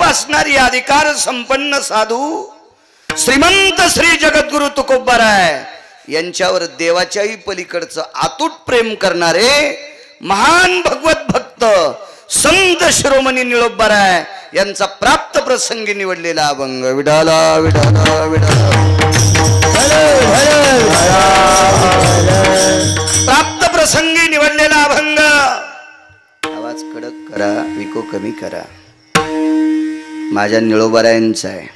असणारी अधिकार संपन्न साधू श्रीमंत श्री जगद्गुरु तुकोबाराय यांच्यावर देवाच्याही पलीकडचं अतूट प्रेम करणारे महान भगवत भक्त संत शिरोमणी निळोबाराय यांचा प्राप्त प्रसंगी निवडलेला अभंग विडाला विडाला विडाला प्राप्त प्रसंगी निवडलेला अभंग। आवाज कडक करा, विको कमी करा, माझ्या निळोबारायांचा आहे।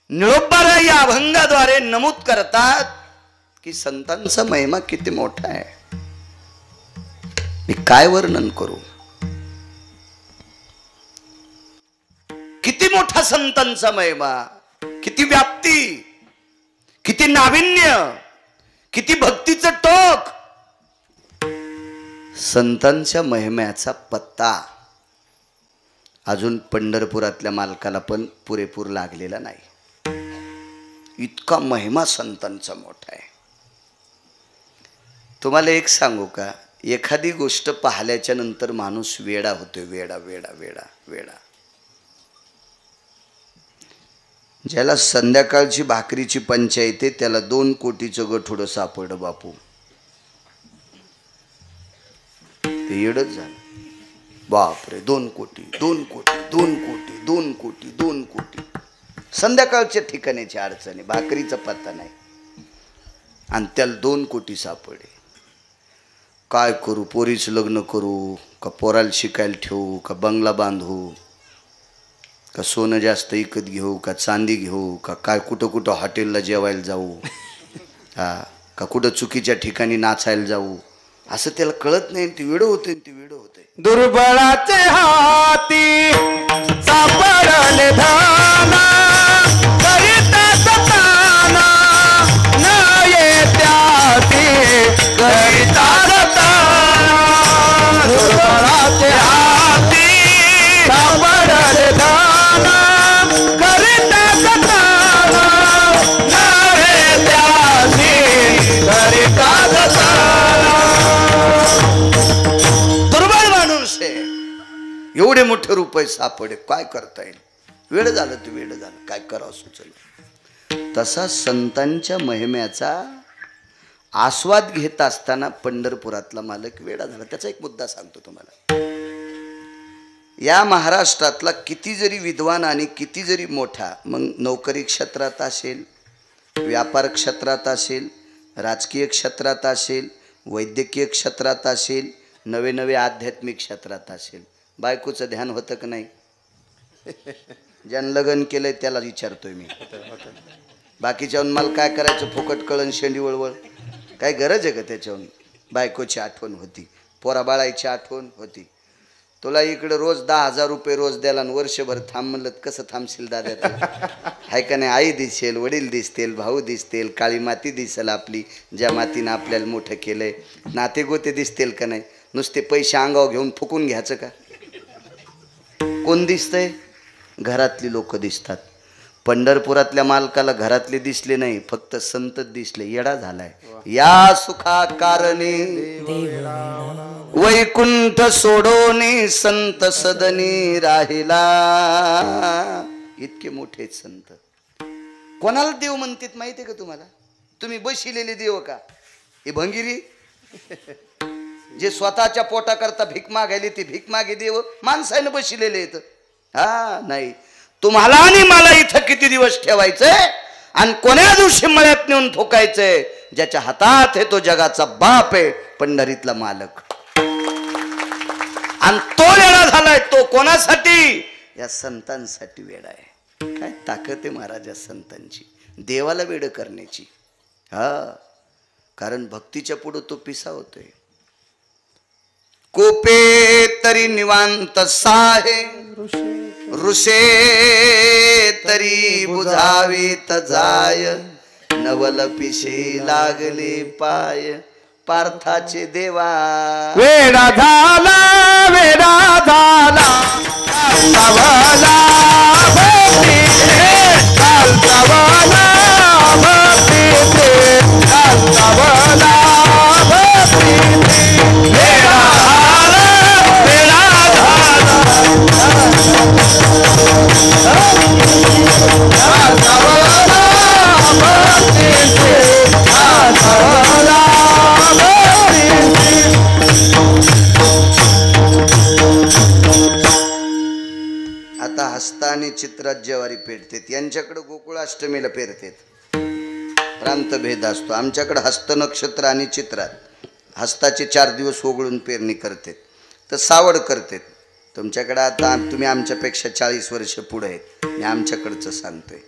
निळोबाराय या अभंगाद्वारे नमूद करतात की संतांचा महिमा किती मोठा आहे। मी काय वर्णन करू, किती मोठा संतांचा महिमा, किती व्याप्ती, किती नाविन्य, किती भक्तीचं टोक। संतांच्या महिम्याचा पत्ता अजून पंढरपुरातल्या मालकाला पण पुरेपूर लागलेला नाही, इतका महिमा संतांचा मोठा आहे। तुम्हाला एक सांगू का, एखादी गोष्ट पाहिल्याच्या नंतर माणूस वेडा होतो, वेडा वेडा वेडा वेडा। ज्याला संध्याकाळची भाकरीची पंचायत आहे त्याला 2 कोटीचं गठुडं सापडलं बापू, ते येडच झालं। बापरे, 2 कोटी 2 कोटी 2 कोटी 2 कोटी 2 कोटी। संध्याकाळच्या ठिकाणाची अडचणी, भाकरीचा पत्ता नाही आणि त्याला 2 कोटी सापडे। काय करू, पोरीच लग्न करू का पोराला शिकायला ठेवू का बंगला बांधू का सोनं जास्त विकत घेऊ का चांदी घेऊ का काय, कुठं कुठं हॉटेलला जेवायला जाऊ, का कुठं चुकीच्या ठिकाणी नाचायला जाऊ, असं त्याला कळत नाही। ती वेड होते, ती वेड होते। दुर्बळाचे हाती सापडले धाना, करिता सताना न येत्याती करिता सताना। दुर्बळाचे हाती सापडले धाना, करिता सताना न येत्याती करिता सताना। एवढे मोठे रुपये सापडे, काय करता येईल, वेळ झालं ते वेळ झालं, काय करावं सुचलं। तसा संतांच्या महिम्याचा आस्वाद घेत असताना पंढरपुरातला मालक वेडा झाला। त्याचा एक मुद्दा सांगतो तुम्हाला। या महाराष्ट्रातला किती जरी विद्वान आणि किती जरी मोठा, मग नोकरी क्षेत्रात असेल, व्यापार क्षेत्रात असेल, राजकीय क्षेत्रात असेल, वैद्यकीय क्षेत्रात असेल, नवे नवे आध्यात्मिक क्षेत्रात असेल, बायकोचं ध्यान होतं का नाही? ज्यानं लग्न केलंय त्याला विचारतोय मी, बाकीच्याहून मला काय करायचं, फुकट कळण शेंडी वळवळ, काय गरज आहे का त्याच्याहून? बायकोची आठवण होती, पोरा बाळाची आठवण होती। तुला इकडे रोज 10,000 रुपये रोज द्याला आणि वर्षभर थांब म्हणलं, कसं थांबशील दादा? हाय का नाही? आई दिसेल, वडील दिसतील, भाऊ दिसतील, काळी माती दिसेल आपली, ज्या मातीनं आपल्याला मोठं केलंय, नाते गोते दिसतील का नाही? नुसते पैसे अंगावर घेऊन फुकून घ्यायचं का? कोण दिसतंय? घरातली लोक दिसतात। पंढरपुरातल्या मालकाला घरातले दिसले नाही, फक्त संत दिसले, येडा झालाय। या सुखा कारणे वैकुंठ सोडोने संत सदनी राहिला। इतके मोठे संत कोणाला देव म्हणतात माहिती का तुम्हाला? तुम्ही बशिलेले देव का? हे भंगिरी जे स्वतःच्या पोटा करता भीक मागायली, ती भीक मागे देव माणसानं बशिलेले आहेत। हा नाही, तुम्हाला आणि मला इथं किती दिवस ठेवायचंय आणि कोण्या दिवशी मळ्यात नेऊन ठोकायचंय? ज्याच्या हातात आहे तो जगाचा बाप आहे, पंढरीतला मालक। आणि तो वेडा झालाय, तो कोणासाठी? या संतांसाठी वेडा आहे। काय ताकद आहे महाराज या संतांची, देवाला वेड करण्याची। हा, कारण भक्तीच्या पुढे तो पिसा होतोय। कोपे तरी निवांत साहे, ऋषे तरी बुझावीत जाय, नवल पिशे लागले पाय, पार्थाचे देवा वेडा झाला, वेडा झाला, चालतावाला भक्ती रे, चालतावाला भक्ती रे, चालतावाला भक्ती रे। वेडा झाला, वेडा झाला, आणि चित्रात ज्वारी पेरतात. यांच्याकडे गोकुळाष्टमीला पेरतात. प्रांतभेद असतो. आमच्याकडे हस्त नक्षत्र आणि चित्रात हस्ताचे 4 दिवस ओघळून पेरणी करतात. तर सावड करतात. तुमच्याकडे आता तुम्ही आमच्यापेक्षा 40 वर्ष पुढे आहेत. मी आमच्याकडचं सांगतोय.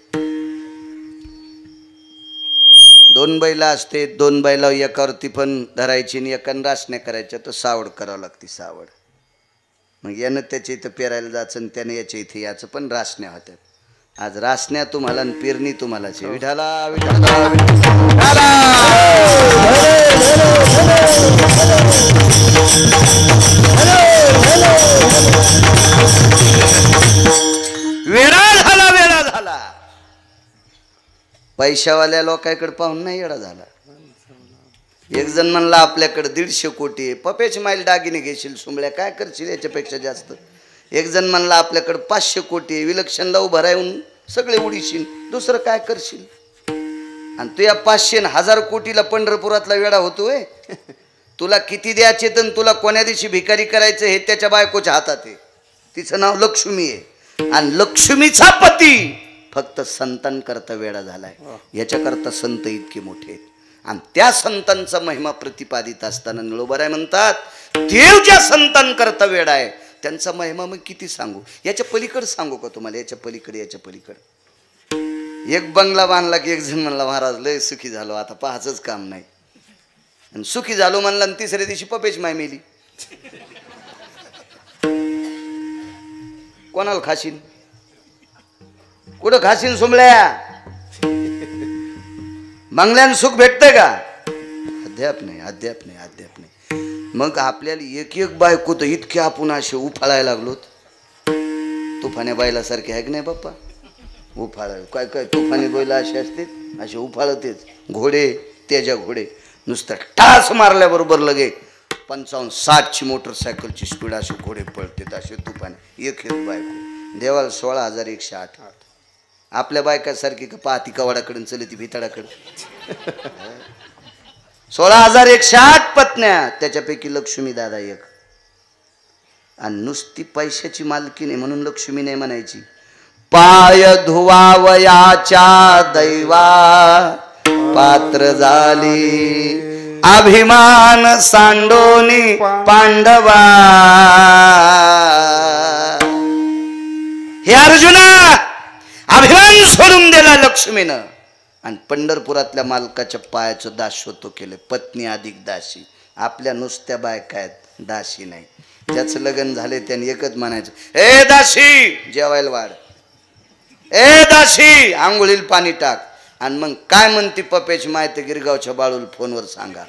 2 बैला असते. 2 बैला एकावरती पण धरायची आणि एकानं रासण्या करायच्या. तर सावड करावं लागते. सावड मग यानं त्याच्या इथं पेरायला जायचं आणि त्यानं याच्या इथे याचं. पण रासण्या होत्या. आज रासण्या तुम्हाला आणि पेरणी तुम्हालाच आहे. विठाला विठाला वेळा झाला. वेळा झाला. पैशावाल्या लोकांकडे पाहून नाही येडा झाला. एक जण म्हणला आपल्याकडे 150 कोटी आहे. पपेच माईल दागिने घेशील सुंबळ्या, काय करशील याच्यापेक्षा जास्त. एक जण म्हणला आपल्याकडे 500 कोटी आहे. विलक्षणला उभं राहून सगळे उडीशील. दुसरं काय करशील. आणि तू या 500 आणि 1000 कोटीला पंढरपुरातला वेडा होतोय. तुला किती द्यायचे तर तुला कोण्या दिवशी भिकारी करायचं हे त्याच्या बायकोच्या हातात आहे. तिचं नाव लक्ष्मी आहे. आणि लक्ष्मीचा पती फक्त संतांकरता वेडा झालाय. याच्याकरता संत इतके मोठे आहेत. आणि त्या संतांचा महिमा प्रतिपादित असताना निळोबाराय म्हणतात देव ज्या संतांकरता वेडा आहे त्यांचा महिमा मग किती सांगू. याच्या पलीकडे सांगू का तुम्हाला. याच्या पलीकडे याच्या पलीकडे एक बंगला बांधला की एक जण म्हणला महाराज लय सुखी झालो, आता पाहायचंच काम नाही. आणि सुखी झालो म्हणला आणि तिसऱ्या दिवशी पपेच माय मेली. कोणाला खाशीन. कुठं खाशीन सुंबळ्या. बंगल्यानं सुख भेटतंय का. अद्याप नाही. अद्याप नाही. अद्याप नाही. मग आपल्याला एक एक बायको तर इतके आपण असे उफाळायला लागलोत. तुफाने बायला सारखे आहे की नाही बाप्पा. उफाळ काय काय तुफानी बैला असे असते असे उफाळतेच. घोडे तेजा घोडे नुसतं टास मारल्याबरोबर लगे 55-60ची मोटरसायकलची स्पीड असे घोडे पळतात. असे तुफाने एक एक बायको. देवाला 16,108. आपल्या बायकासारखी का पाहती कवाडाकडून चलती भिताडाकडे. 16,108 पत्न्या. त्याच्यापैकी लक्ष्मी दादा एक. आणि नुसती पैशाची मालकी नाही म्हणून लक्ष्मी नाही म्हणायची. पाय धुवावयाच्या दैवा पात्र झाली अभिमान सांडोनी पांडवा. हे अर्जुना अभिमान सोडून दिला लक्ष्मीनं आणि पंढरपुरातल्या मालकाच्या पायाचं दासत्व केलं. पत्नी अधिक दासी. आपल्या नुसत्या बायका आहेत दासी नाही. ज्याचं लग्न झाले त्याने एकच म्हणायचं ए दासी जेवायला वाढ. ए दासी आंघोळीला पाणी टाक. आणि मग काय म्हणते पपेची माहिती गिरगावच्या बाळूला फोनवर सांगा.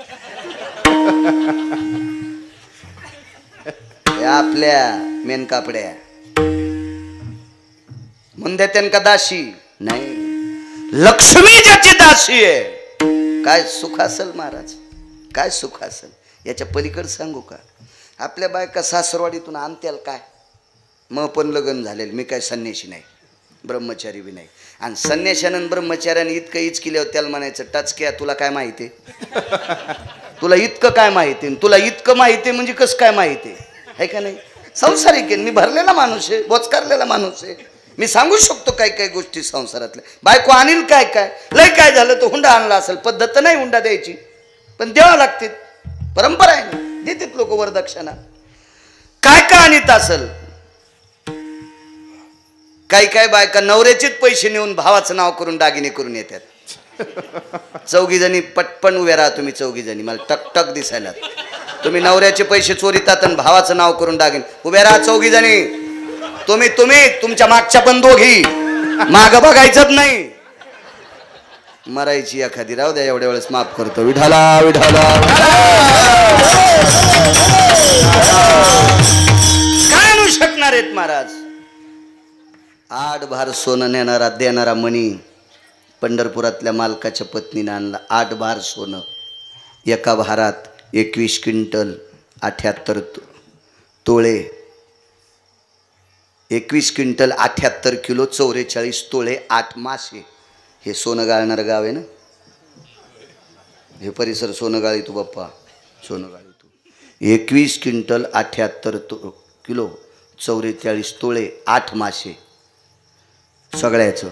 आपल्या मेन कापड्या म्हणते त्यांना दासी नाही. लक्ष्मी ज्याची दासी आहे काय सुख असेल महाराज. काय सुख असेल. याच्या पलीकडे सांगू का. आपल्या बायका सासरवाडीतून आणत्याल काय. मग पण लग्न झालेलं. मी काय संन्याशी नाही ब्रह्मचारी बी नाही. आणि संन्याशानं ब्रह्मचार्याने इतकं हीच केल्यावर त्याला म्हणायचं टचक्या तुला काय माहिती. तुला इतकं काय माहिती. तुला इतकं माहिती म्हणजे कसं काय माहिती आहे का नाही. संसारिक आहे. मी भरलेला माणूस आहे. बोचकारलेला माणूस आहे. मी सांगू शकतो काय काय गोष्टी संसारातल्या. बायको आणील काय काय लय काय झालं तर हुंडा आणला असेल. पद्धत तर नाही हुंडा द्यायची पण द्यावं लागते. परंपरा आहे ना. देतात लोक वरदक्षिणा. काय काय आणीत असेल. काही काय बायका नवऱ्याचेच पैसे नेऊन भावाचं नाव करून दागिने करून येतात. 4 जणी पटपण उभ्या राहा तुम्ही. 4 जणी मला टकटक दिसायला. तुम्ही नवऱ्याचे पैसे चोरीतात आणि भावाचं नाव करून दागिने. उभ्या राहा 4 जणी. तुम्ही तुमच्या मागच्या पण दोघी. माग बघायचंच नाही. मरायची एखादी राहू द्या. एवढ्या वेळेस माफ करतो. विठाला विठाला. काय म्हणू शकणार आहेत महाराज. 8 भार सोनं नेणारा देणारा मणी पंढरपुरातल्या मालकाच्या पत्नीने आणला. 8 भार सोनं. एका भारात 21 क्विंटल 78 तोळे. 21 क्विंटल 78 किलो 44 तोळे 8 मासे. हे सोनं गाळणारं गाव आहे ना. हे परिसर सोनं गाळी तू बाप्पा. सोनं गाळी तू. 21 क्विंटल 78 किलो 44 तोळे 8 मासे. सगळ्याचं.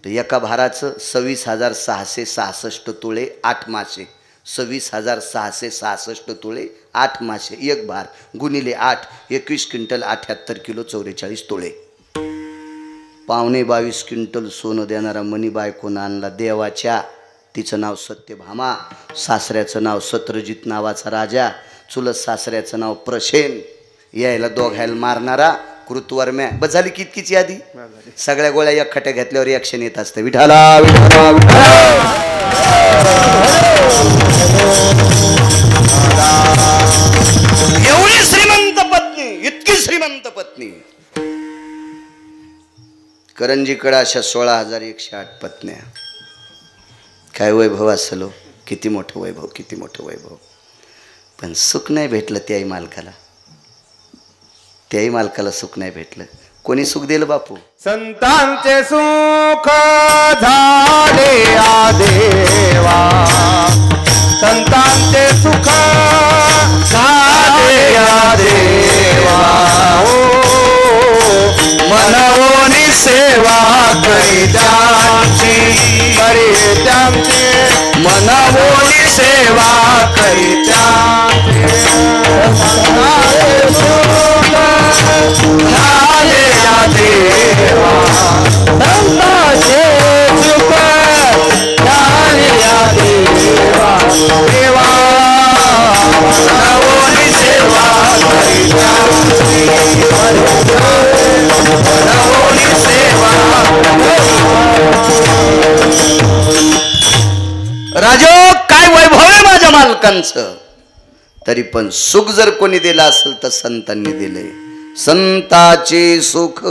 तर एका भाराचं 26,666 तोळे 8 मासे, 26,666 तोळे 8 मासे, एक भार गुणिले 8, 21 क्विंटल 78 किलो 44 तोळे. 22.5 क्विंटल सोनं देणारा मणी बायकोनं आणला देवाच्या. तिचं नाव सत्यभामा, सासऱ्याचं नाव सत्रजित नावाचा राजा, चुलत सासऱ्याचं नाव प्रसेन, यायला दोघायला मारणारा कृतवर्म्या. बस झाली की इतकीच यादी. सगळ्या गोळ्या एक खट्या घेतल्यावर ॲक्शन येत असतं. विठाला विठाला विठाला. एवढी श्रीमंत पत्नी, इतकी श्रीमंत पत्नी. करंजीकडे अशा 16,108 पत्न्या. काय वैभव असलो, किती मोठं वैभव, किती मोठं वैभव. पण सुख नाही भेटलं त्याही मालकाला. त्याही मालकाला सुख नाही भेटलं. कोणी सुख दिलं बापू? संतांचे सुख झाले या देवा, संतांचे सुख झाले या देवा. मनवोनी सेवा करी त्यांची, करी त्यांची मनवोनी सेवा करी त्यांची. झाले या देवा, संतांचे सुख झाले या देवा. देवा मनवोनी सेवा करी त्यांची, मनवोनी सेवा. राजो काय वैभव आहे माझ्या मालकांचं. तरी पण सुख जर कोणी दिलं असेल तर संतांनी दिले. संताचे सुख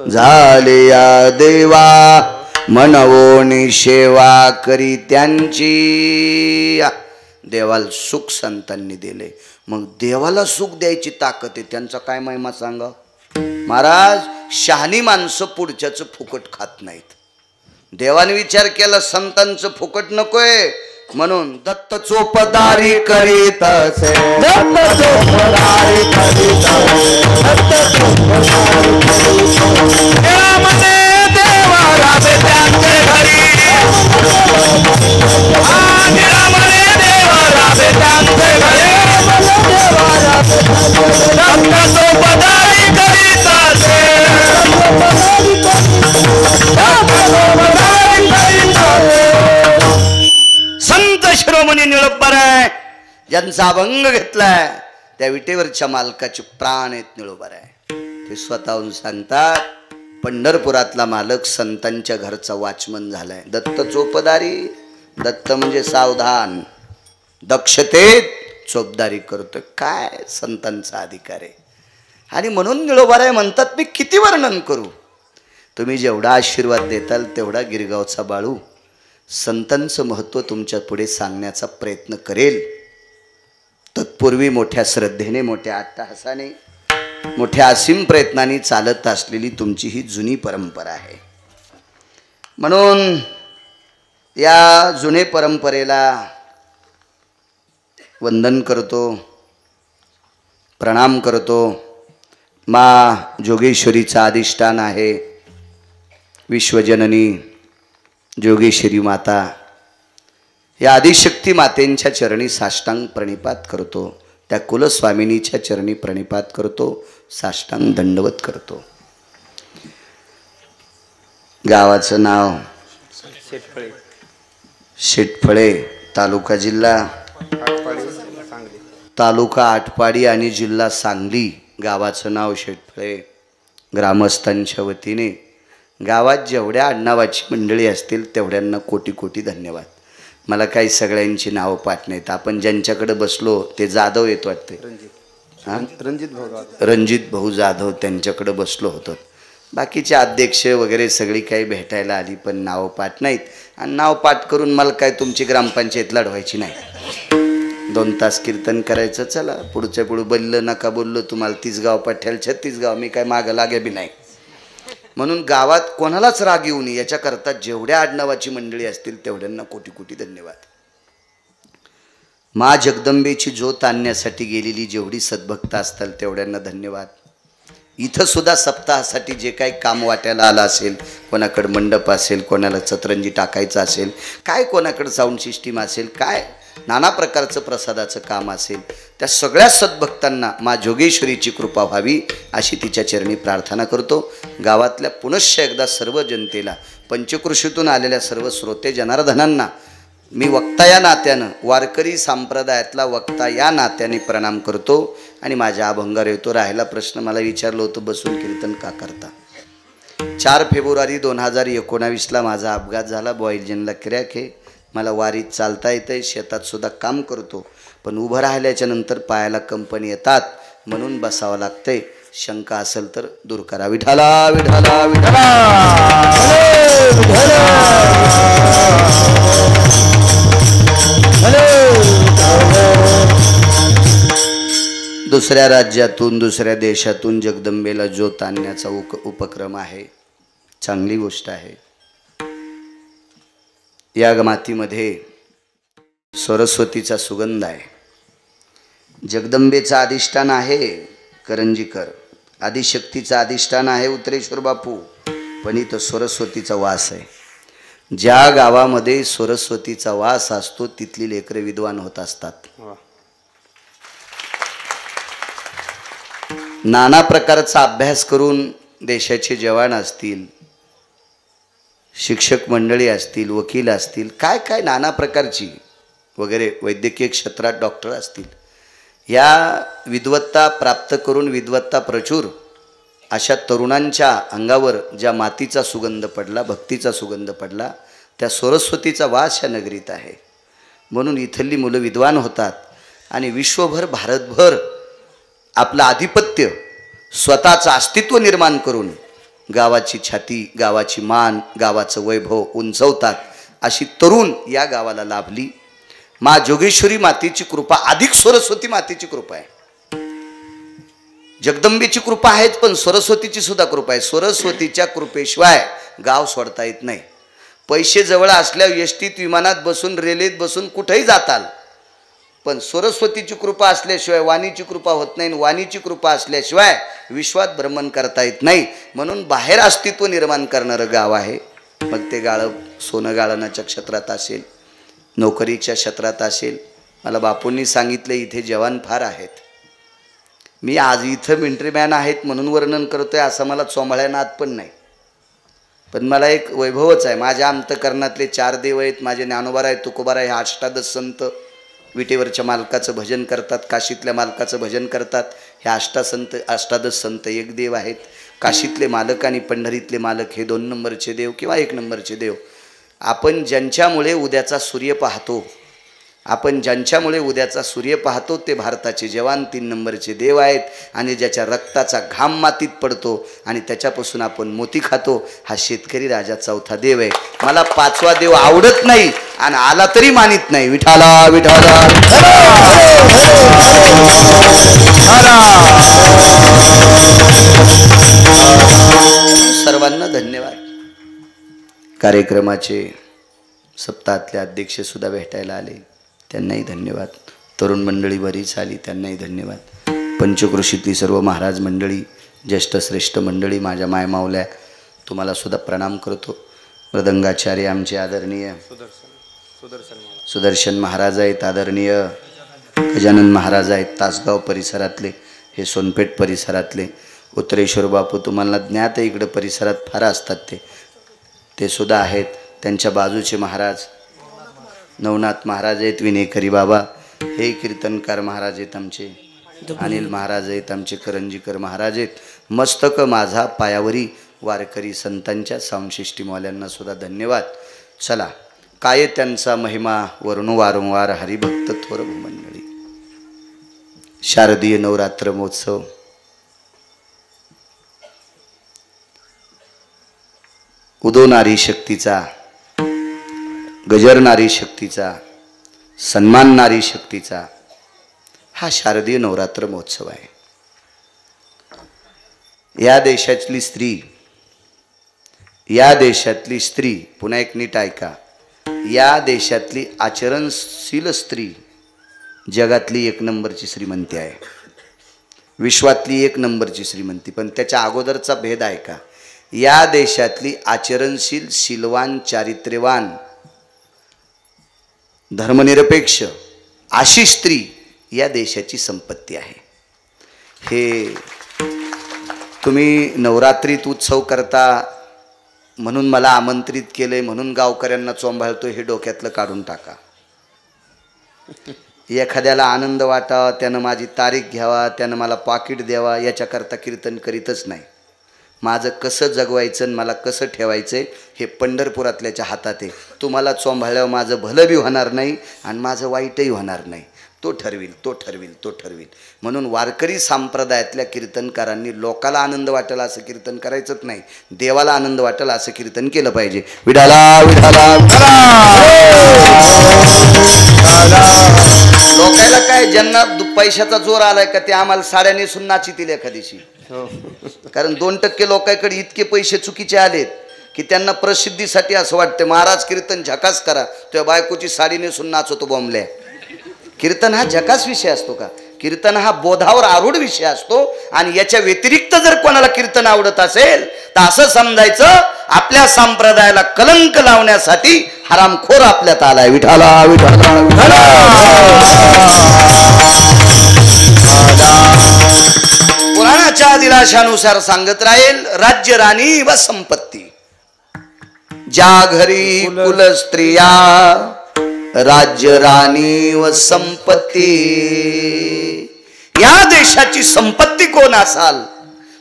झाले या देवा, मनवोनी सेवा करी त्यांची. देवाला सुख संतांनी दिले. मग देवाला सुख द्यायची ताकद आहे. त्यांचा काय महिमा सांगा महाराज. शहाणी माणसं पुढच्याचं फुकट खात नाहीत. देवाने विचार केला संतांचं फुकट नकोय म्हणून दत्त चोपदारी करीत असे. दत्त चोपदारी करीत असे, दत्त चोपदारी करीत असे. देवामध्ये देवा राबे त्यांचे घरी, देवामध्ये देवा राबे त्यांचे घरी. दत्त चोपदारी करीत असे, संत शिरोमणी निळोबाराय ज्यांचा अभंग घेतलाय त्या विटेवरच्या मालकाचे प्राण आहेत निळोबाराय. ते स्वतःहून सांगतात पंढरपुरातला मालक संतांच्या घरचा वॉचमन झालाय. दत्त चोपदारी, दत्त म्हणजे सावधान, दक्षतेत चोपदारी करतोय. काय संतांचा अधिकार आहे. आणि म्हणून निळोबाराय म्हणतात मी किती वर्णन करू. तुम्ही जेवढा आशीर्वाद देताल तेवढा गिरगावचा बाळू संतांचं महत्त्व तुमच्या पुढे सांगण्याचा प्रयत्न करेल. तत्पूर्वी मोठ्या श्रद्धेने, मोठ्या अट्टहासाने, मोठ्या असीम प्रयत्नाने चालत असलेली तुमची ही जुनी परंपरा आहे. म्हणून या जुने परंपरेला वंदन करतो, प्रणाम करतो. मा जोगेश्वरीचं अधिष्ठान आहे. विश्वजननी जोगेश्वरी माता या आदिशक्ती मातेंच्या चरणी साष्टांग प्रणिपात करतो. त्या कुलस्वामिनीच्या चरणी प्रणिपात करतो, साष्टांग दंडवत करतो. गावाचं नाव शेटफळे, तालुका जिल्हा तालुका आटपाडी आणि जिल्हा सांगली. गावाचं नाव शेटफळे. ग्रामस्थांच्या वतीने गावात जेवढ्या आडनावाची मंडळी असतील तेवढ्यांना कोटी कोटी धन्यवाद. मला काही सगळ्यांची नावं पाठ नाहीत. आपण ज्यांच्याकडे बसलो ते जाधव येत वाटते, रणजित भाऊ जाधव, त्यांच्याकडे बसलो होतो. बाकीचे अध्यक्ष वगैरे सगळी काही भेटायला आली पण नावं पाठ नाहीत. आणि नाव पाठ करून मला काय तुमची ग्रामपंचायत लढवायची नाही. 2 तास कीर्तन करायचं, चला पुढच्या पुढं बोललं नका बोललो तुम्हाला 30 गाव पाठ्याल 36 गाव, मी काय मागं लागे बी नाही. म्हणून गावात कोणालाच राग येऊ नये याच्याकरता जेवढ्या आडनावाची मंडळी असतील तेवढ्यांना कोटी कोटी धन्यवाद. मा जगदंबेची ज्योत आणण्यासाठी गेलेली जेवढी सद्भक्त असतील तेवढ्यांना धन्यवाद. इथं सुद्धा सप्ताहासाठी जे काही काम वाट्याला आलं असेल, कोणाकडे मंडप असेल, कोणाला सतरंजी टाकायचं असेल, काय कोणाकडे साऊंड सिस्टीम असेल, काय नाना प्रकारचं प्रसादाचं काम असेल, त्या सगळ्या सद्भक्तांना मा जोगेश्वरीची कृपा व्हावी अशी तिच्या चरणी प्रार्थना करतो. गावातल्या पुनश्च एकदा सर्व जनतेला, पंचकृषीतून आलेल्या सर्व श्रोते जनार्दनांना मी वक्ता या नात्यानं, वारकरी संप्रदायातला वक्ता या नात्याने प्रणाम करतो. आणि माझ्या अभंगार येतो. राहिला प्रश्न मला विचारलं होतं, बसून कीर्तन का करता? 4 फेब्रुवारी 2019ला माझा अपघात झाला. बॉईलजनला क्रॅक आहे. मला वारीत चालता येतंय, शेतात सुद्धा काम करतो, पण उभं राहिल्याच्या नंतर पायाला कंपनी येतात, म्हणून बसावं लागतंय. शंका असेल तर दूर करा. विठाला विठाला विठाला. दुसऱ्या राज्यातून, दुसऱ्या देशातून जगदंबेला ज्योत आणण्याचा उपक्रम आहे. चांगली गोष्ट आहे. या मातीमध्ये सरस्वतीचा सुगंध आहे. जगदंबेचा अधिष्ठान आहे करंजीकर, आदिशक्तीचा अधिष्ठान आहे उत्तरेश्वर बापू, पण इथं सरस्वतीचा वास आहे. ज्या गावामध्ये सरस्वतीचा वास असतो तिथली लेकरे विद्वान होत असतात. नाना प्रकारचा अभ्यास करून देशाचे जवान असतील, शिक्षक मंडळी असतील, वकील असतील, काय काय नाना प्रकारची वगैरे वैद्यकीय क्षेत्रात डॉक्टर असतील, या विद्वत्ता प्राप्त करून विद्वत्ता प्रचूर अशा तरुणांच्या अंगावर ज्या मातीचा सुगंध पडला, भक्तीचा सुगंध पडला, त्या सरस्वतीचा वास या नगरीत आहे. म्हणून इथली मुलं विद्वान होतात आणि विश्वभर, भारतभर आपलं आधिपत्य, स्वतःचं अस्तित्व निर्माण करून गावाची छाती, गावाची मान, गावाचं वैभव उंचवतात. अशी तरुण या गावाला लाभली. मा जोगेश्वरी मातेची कृपा, अधिक सरस्वती मातेची कृपा आहे. जगदंबेची कृपा आहेच, पण सरस्वतीची सुद्धा कृपा आहे. सरस्वतीच्या कृपेशिवाय गाव सोडता येत नाही. पैसे जवळ असल्यावर एसटीत, विमानात बसून, रेल्वेत बसून कुठेही जाताल, पण सरस्वतीची कृपा असल्याशिवाय वाणीची कृपा होत नाही. वाणीची कृपा असल्याशिवाय विश्वात भ्रमण करता येत नाही. म्हणून बाहेर अस्तित्व निर्माण करणारं गाव आहे. मग ते गाळं सोनं गाळण्याच्या क्षेत्रात असेल, नोकरीच्या क्षेत्रात असेल. मला बापूंनी सांगितले इथे जवान फार आहेत. मी आज इथं मिलिटरीमॅन आहेत म्हणून वर्णन करतोय असं मला चोंबळ्यानात पण नाही, पण मला एक वैभवच आहे. माझ्या अंतकरणातले 4 देव आहेत. माझे ज्ञानोबाराय, तुकोबाराय, हे 8 संत विटेवरच्या मालकाचं भजन करतात, काशीतल्या मालकाचं भजन करतात. हे 8 संत एक देव आहेत. काशीतले मालक आणि पंढरीतले मालक हे 2 नंबरचे देव किंवा 1 नंबरचे देव. आपण ज्यांच्यामुळे उद्याचा सूर्य पाहतो, आपण ज्यांच्यामुळे उद्याचा सूर्य पाहतो ते भारताचे जवान 3 नंबरचे देव आहेत. आणि ज्याच्या रक्ताचा घाम मातीत पडतो आणि त्याच्यापासून आपण मोती खातो, हा शेतकरी राजा 4था देव आहे. मला 5वा देव आवडत नाही आणि आला तरी मानित नाही. विठाला विठाला. सर्वांना धन्यवाद. कार्यक्रमाचे सप्ताहातले अध्यक्ष सुद्धा भेटायला आले, त्यांनाही धन्यवाद. तरुण मंडळी बरीच आली, त्यांनाही धन्यवाद. पंचकृषीतली सर्व महाराज मंडळी, ज्येष्ठ श्रेष्ठ मंडळी, माझ्या मायमावल्या, तुम्हाला सुद्धा प्रणाम करतो. मृदंगाचार्य आमचे आदरणीय सुदर्शन महाराज आहेत, आदरणीय गजानन महाराज आहेत, तासगाव परिसरातले, हे सोनपेठ परिसरातले. उत्तरेश्वर बापू तुम्हाला ज्ञात आहे, इकडं परिसरात फार असतात ते सुद्धा आहेत. त्यांच्या बाजूचे महाराज नवनाथ महाराज आहेत, विनेकरी बाबा, हे कीर्तनकार महाराज आहेत आमचे, अनिल महाराज आहेत आमचे, करंजीकर महाराज आहेत. मस्तक माझा पायावरी वारकरी संतांच्या साऊंड सुद्धा धन्यवाद. चला, काय त्यांचा महिमा वर्णू वारंवार हरिभक्त थोर मंडळी. शारदीय नवरात्र महोत्सव उदो नारी शक्तीचा, गजर नारी शक्तीचा, सन्मान नारी शक्तीचा हा शारदीय नवरात्र महोत्सव आहे. या देशातली स्त्री, या देशातली स्त्री, पुन्हा एक नीट ऐका, या देशातली आचरणशील स्त्री जगातली 1 नंबरची श्रीमंती आहे. विश्वातली एक नंबरची श्रीमंती. पण त्याच्या अगोदरचा भेद आहे का? या देशातली आचरणशील, शीलवान, चारित्र्यवान, धर्मनिरपेक्ष अशी स्त्री या देशाची संपत्ती आहे. हे तुम्ही नवरात्रीत उत्सव करता म्हणून मला आमंत्रित केले म्हणून गावकऱ्यांना चोंबाळतो हे डोक्यातलं काढून टाका. एखाद्याला आनंद वाटावा, त्यानं माझी तारीख घ्यावा, त्यानं मला पाकिट द्यावा, याच्याकरता कीर्तन करीतच नाही. माझं कसं जगवायचं आणि मला कसं ठेवायचं हे पंढरपुरातल्याच्या हातात आहे. तुम्हाला चोंभाळल्यावर माझं भलं बी होणार नाही आणि माझं वाईटही होणार नाही. तो ठरवील. म्हणून वारकरी संप्रदायातल्या कीर्तनकारांनी लोकाला आनंद वाटेल असं कीर्तन करायचंच नाही, देवाला आनंद वाटेल असं कीर्तन केलं पाहिजे. विठाला विठाला. लोकायला काय, ज्यांना पैशाचा जोर आलाय का ते आम्हाला साड्या नेसून नाचीतील एखादीशी. कारण 2% लोकांकडे इतके पैसे चुकीचे आलेत की त्यांना प्रसिद्धीसाठी असं वाटतं महाराज कीर्तन झकास करा, तुझ्या बायकोची साडी नेसून नाचवतो बॉम्बल्या. कीर्तन हा झकास विषय असतो का? कीर्तन हा बोधावर आरूढ विषय असतो. आणि याच्या व्यतिरिक्त जर कोणाला कीर्तन आवडत असेल तर असं समजायचं आपल्या संप्रदायाला कलंक लावण्यासाठी हरामखोर आपल्यात आलाय. विठाला विठाला विठाला. पुराणाच्या दिलाशानुसार सांगत राहील, राज्य राणी व संपत्ती. ज्या घरी कुल स्त्रिया, राज्य राणी व संपत्ती. या देशाची संपत्ती कोण असाल,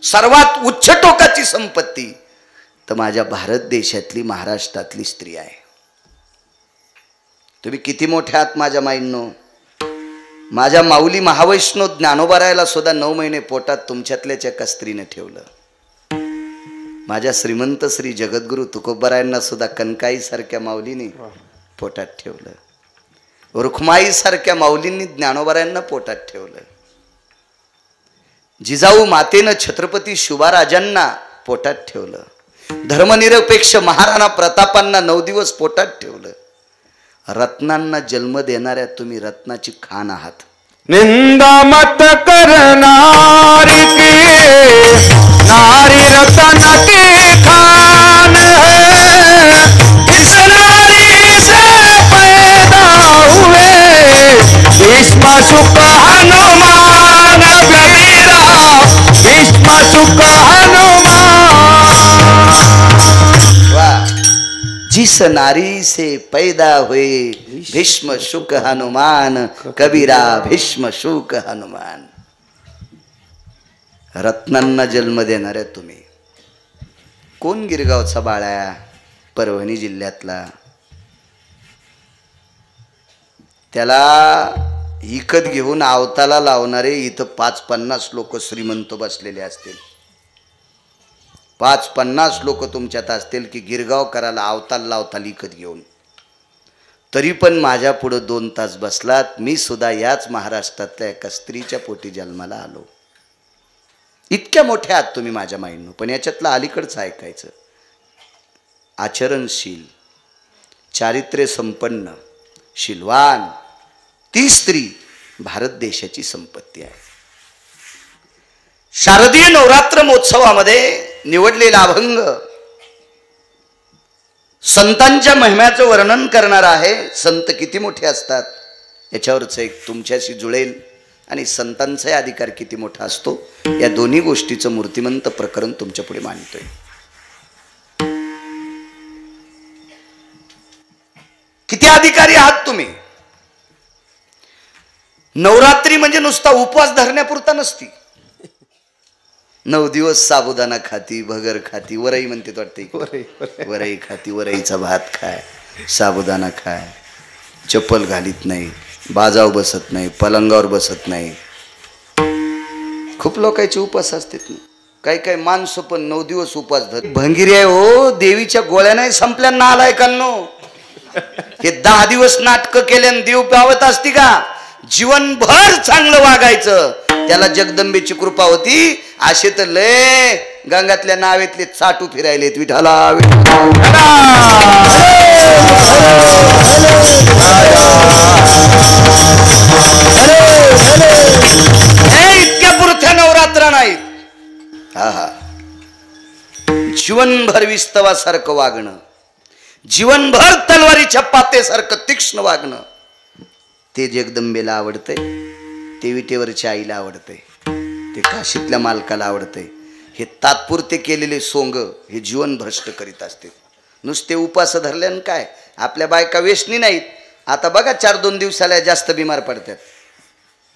सर्वात उच्च टोकाची संपत्ती, तर माझ्या भारत देशातली, महाराष्ट्रातली स्त्री आहे. तुम्ही किती मोठे आहात माझ्या माईंनो. माझ्या माऊली महावैष्णव ज्ञानोबारायला सुद्धा 9 महिने पोटात तुमच्यातल्याच एका स्त्रीने ठेवलं. माझ्या श्रीमंत श्री जगद्गुरु तुकोबारायांना सुद्धा कनकाई सारख्या माऊलीने पोटात ठेवलं. रुखमाई सारख्या माऊलींनी ज्ञानोबारायांना पोटात ठेवलं. जिजाऊ मातेनं छत्रपती शिवाराजांना पोटात ठेवलं. धर्मनिरपेक्ष महाराणा प्रतापांना 9 दिवस पोटात ठेवलं. रत्नांना जन्म देणाऱ्या तुम्ही रत्नाची खान आहात. निंदा मत करनारी की नारी रतन की खान है. इस नारी से पैदा हुए भीष्म शुक हनुमान कबीरा. भीष्म शुक हनुमान. वाह. जिस नारी से पैदा हुए भीष्म शुक हनुमान कबीरा. भीष्म शुक हनुमान. रत्नांना जन्म देणाऱ्या तुम्ही. कोण गिरगावचा बाळा, परभणी जिल्ह्यातला, त्याला इकत घेऊन आवताला लावणारे इथं 5-50 लोक श्रीमंत बसलेले असतील. 5-50 लोक तुमच्यात असतील की गिरगाव करायला आवताल लावताल इकत घेऊन. तरी पण माझ्या पुढं 2 तास बसलात. मी सुद्धा याच महाराष्ट्रातल्या एका स्त्रीच्या पोटी जन्माला आलो. इतक्या मोठ्या आहात तुम्ही माझ्या माईंनो. पण याच्यातलं अलीकडचं ऐकायचं. आचरणशील, चारित्र्य संपन्न, शीलवान ती स्त्री भारत देशाची संपत्ती आहे. शारदीय नवरात्र महोत्सवामध्ये निवडलेला अभंग संतांच्या महिम्याचं वर्णन करणार आहे. संत किती मोठे असतात याच्यावरच एक तुमच्याशी जुळेल आणि संतांचा अधिकार किती मोठा असतो या दोन्ही गोष्टीचं मूर्तिमंत प्रकरण तुमच्या पुढे मांडतोय. किती अधिकारी आहात तुम्ही. नवरात्री म्हणजे नुसता उपवास धरण्यापुरता नसती. 9 दिवस साबुदाणा खाती, भगर खाती, वरई म्हणते वाटते, वरई खाती, वरईचा भात खाय, साबुदाणा खाय, चप्पल घालीत नाही, बाजावर बसत नाही, पलंगावर बसत नाही. खूप लोकांचे उपवास असतात ना. काही माणसं पण 9 दिवस उपवास धर. भंगिरी आहे हो. देवीच्या गोळ्या नाही संपल्या ना आलायकांनो. हे 10 दिवस नाटक केल्याने देव पावत असती का? जीवनभर चांगलं वागायचं त्याला जगदंबेची कृपा होती. असे तर लय गंगातल्या नावेतले चाटू फिरायलेत. विठाला इतक्या पुरत्या नवरा हा हा, जीवनभर विस्तवासारखं वागणं, जीवनभर तलवारीच्या पातेसारखं तीक्ष्ण वागणं, ते जगदंबेला आवडतंय, ते विटेवरच्या आईला आवडतंय, ते काशीतल्या मालकाला आवडतंय. हे तात्पुरते केलेले सोंग हे जीवन भ्रष्ट करीत असते. नुसते उपास धरल्यानं काय, आपल्या बायका वेशनी नाहीत. आता बघा 4-2 दिवसाला जास्त बिमार पडतात.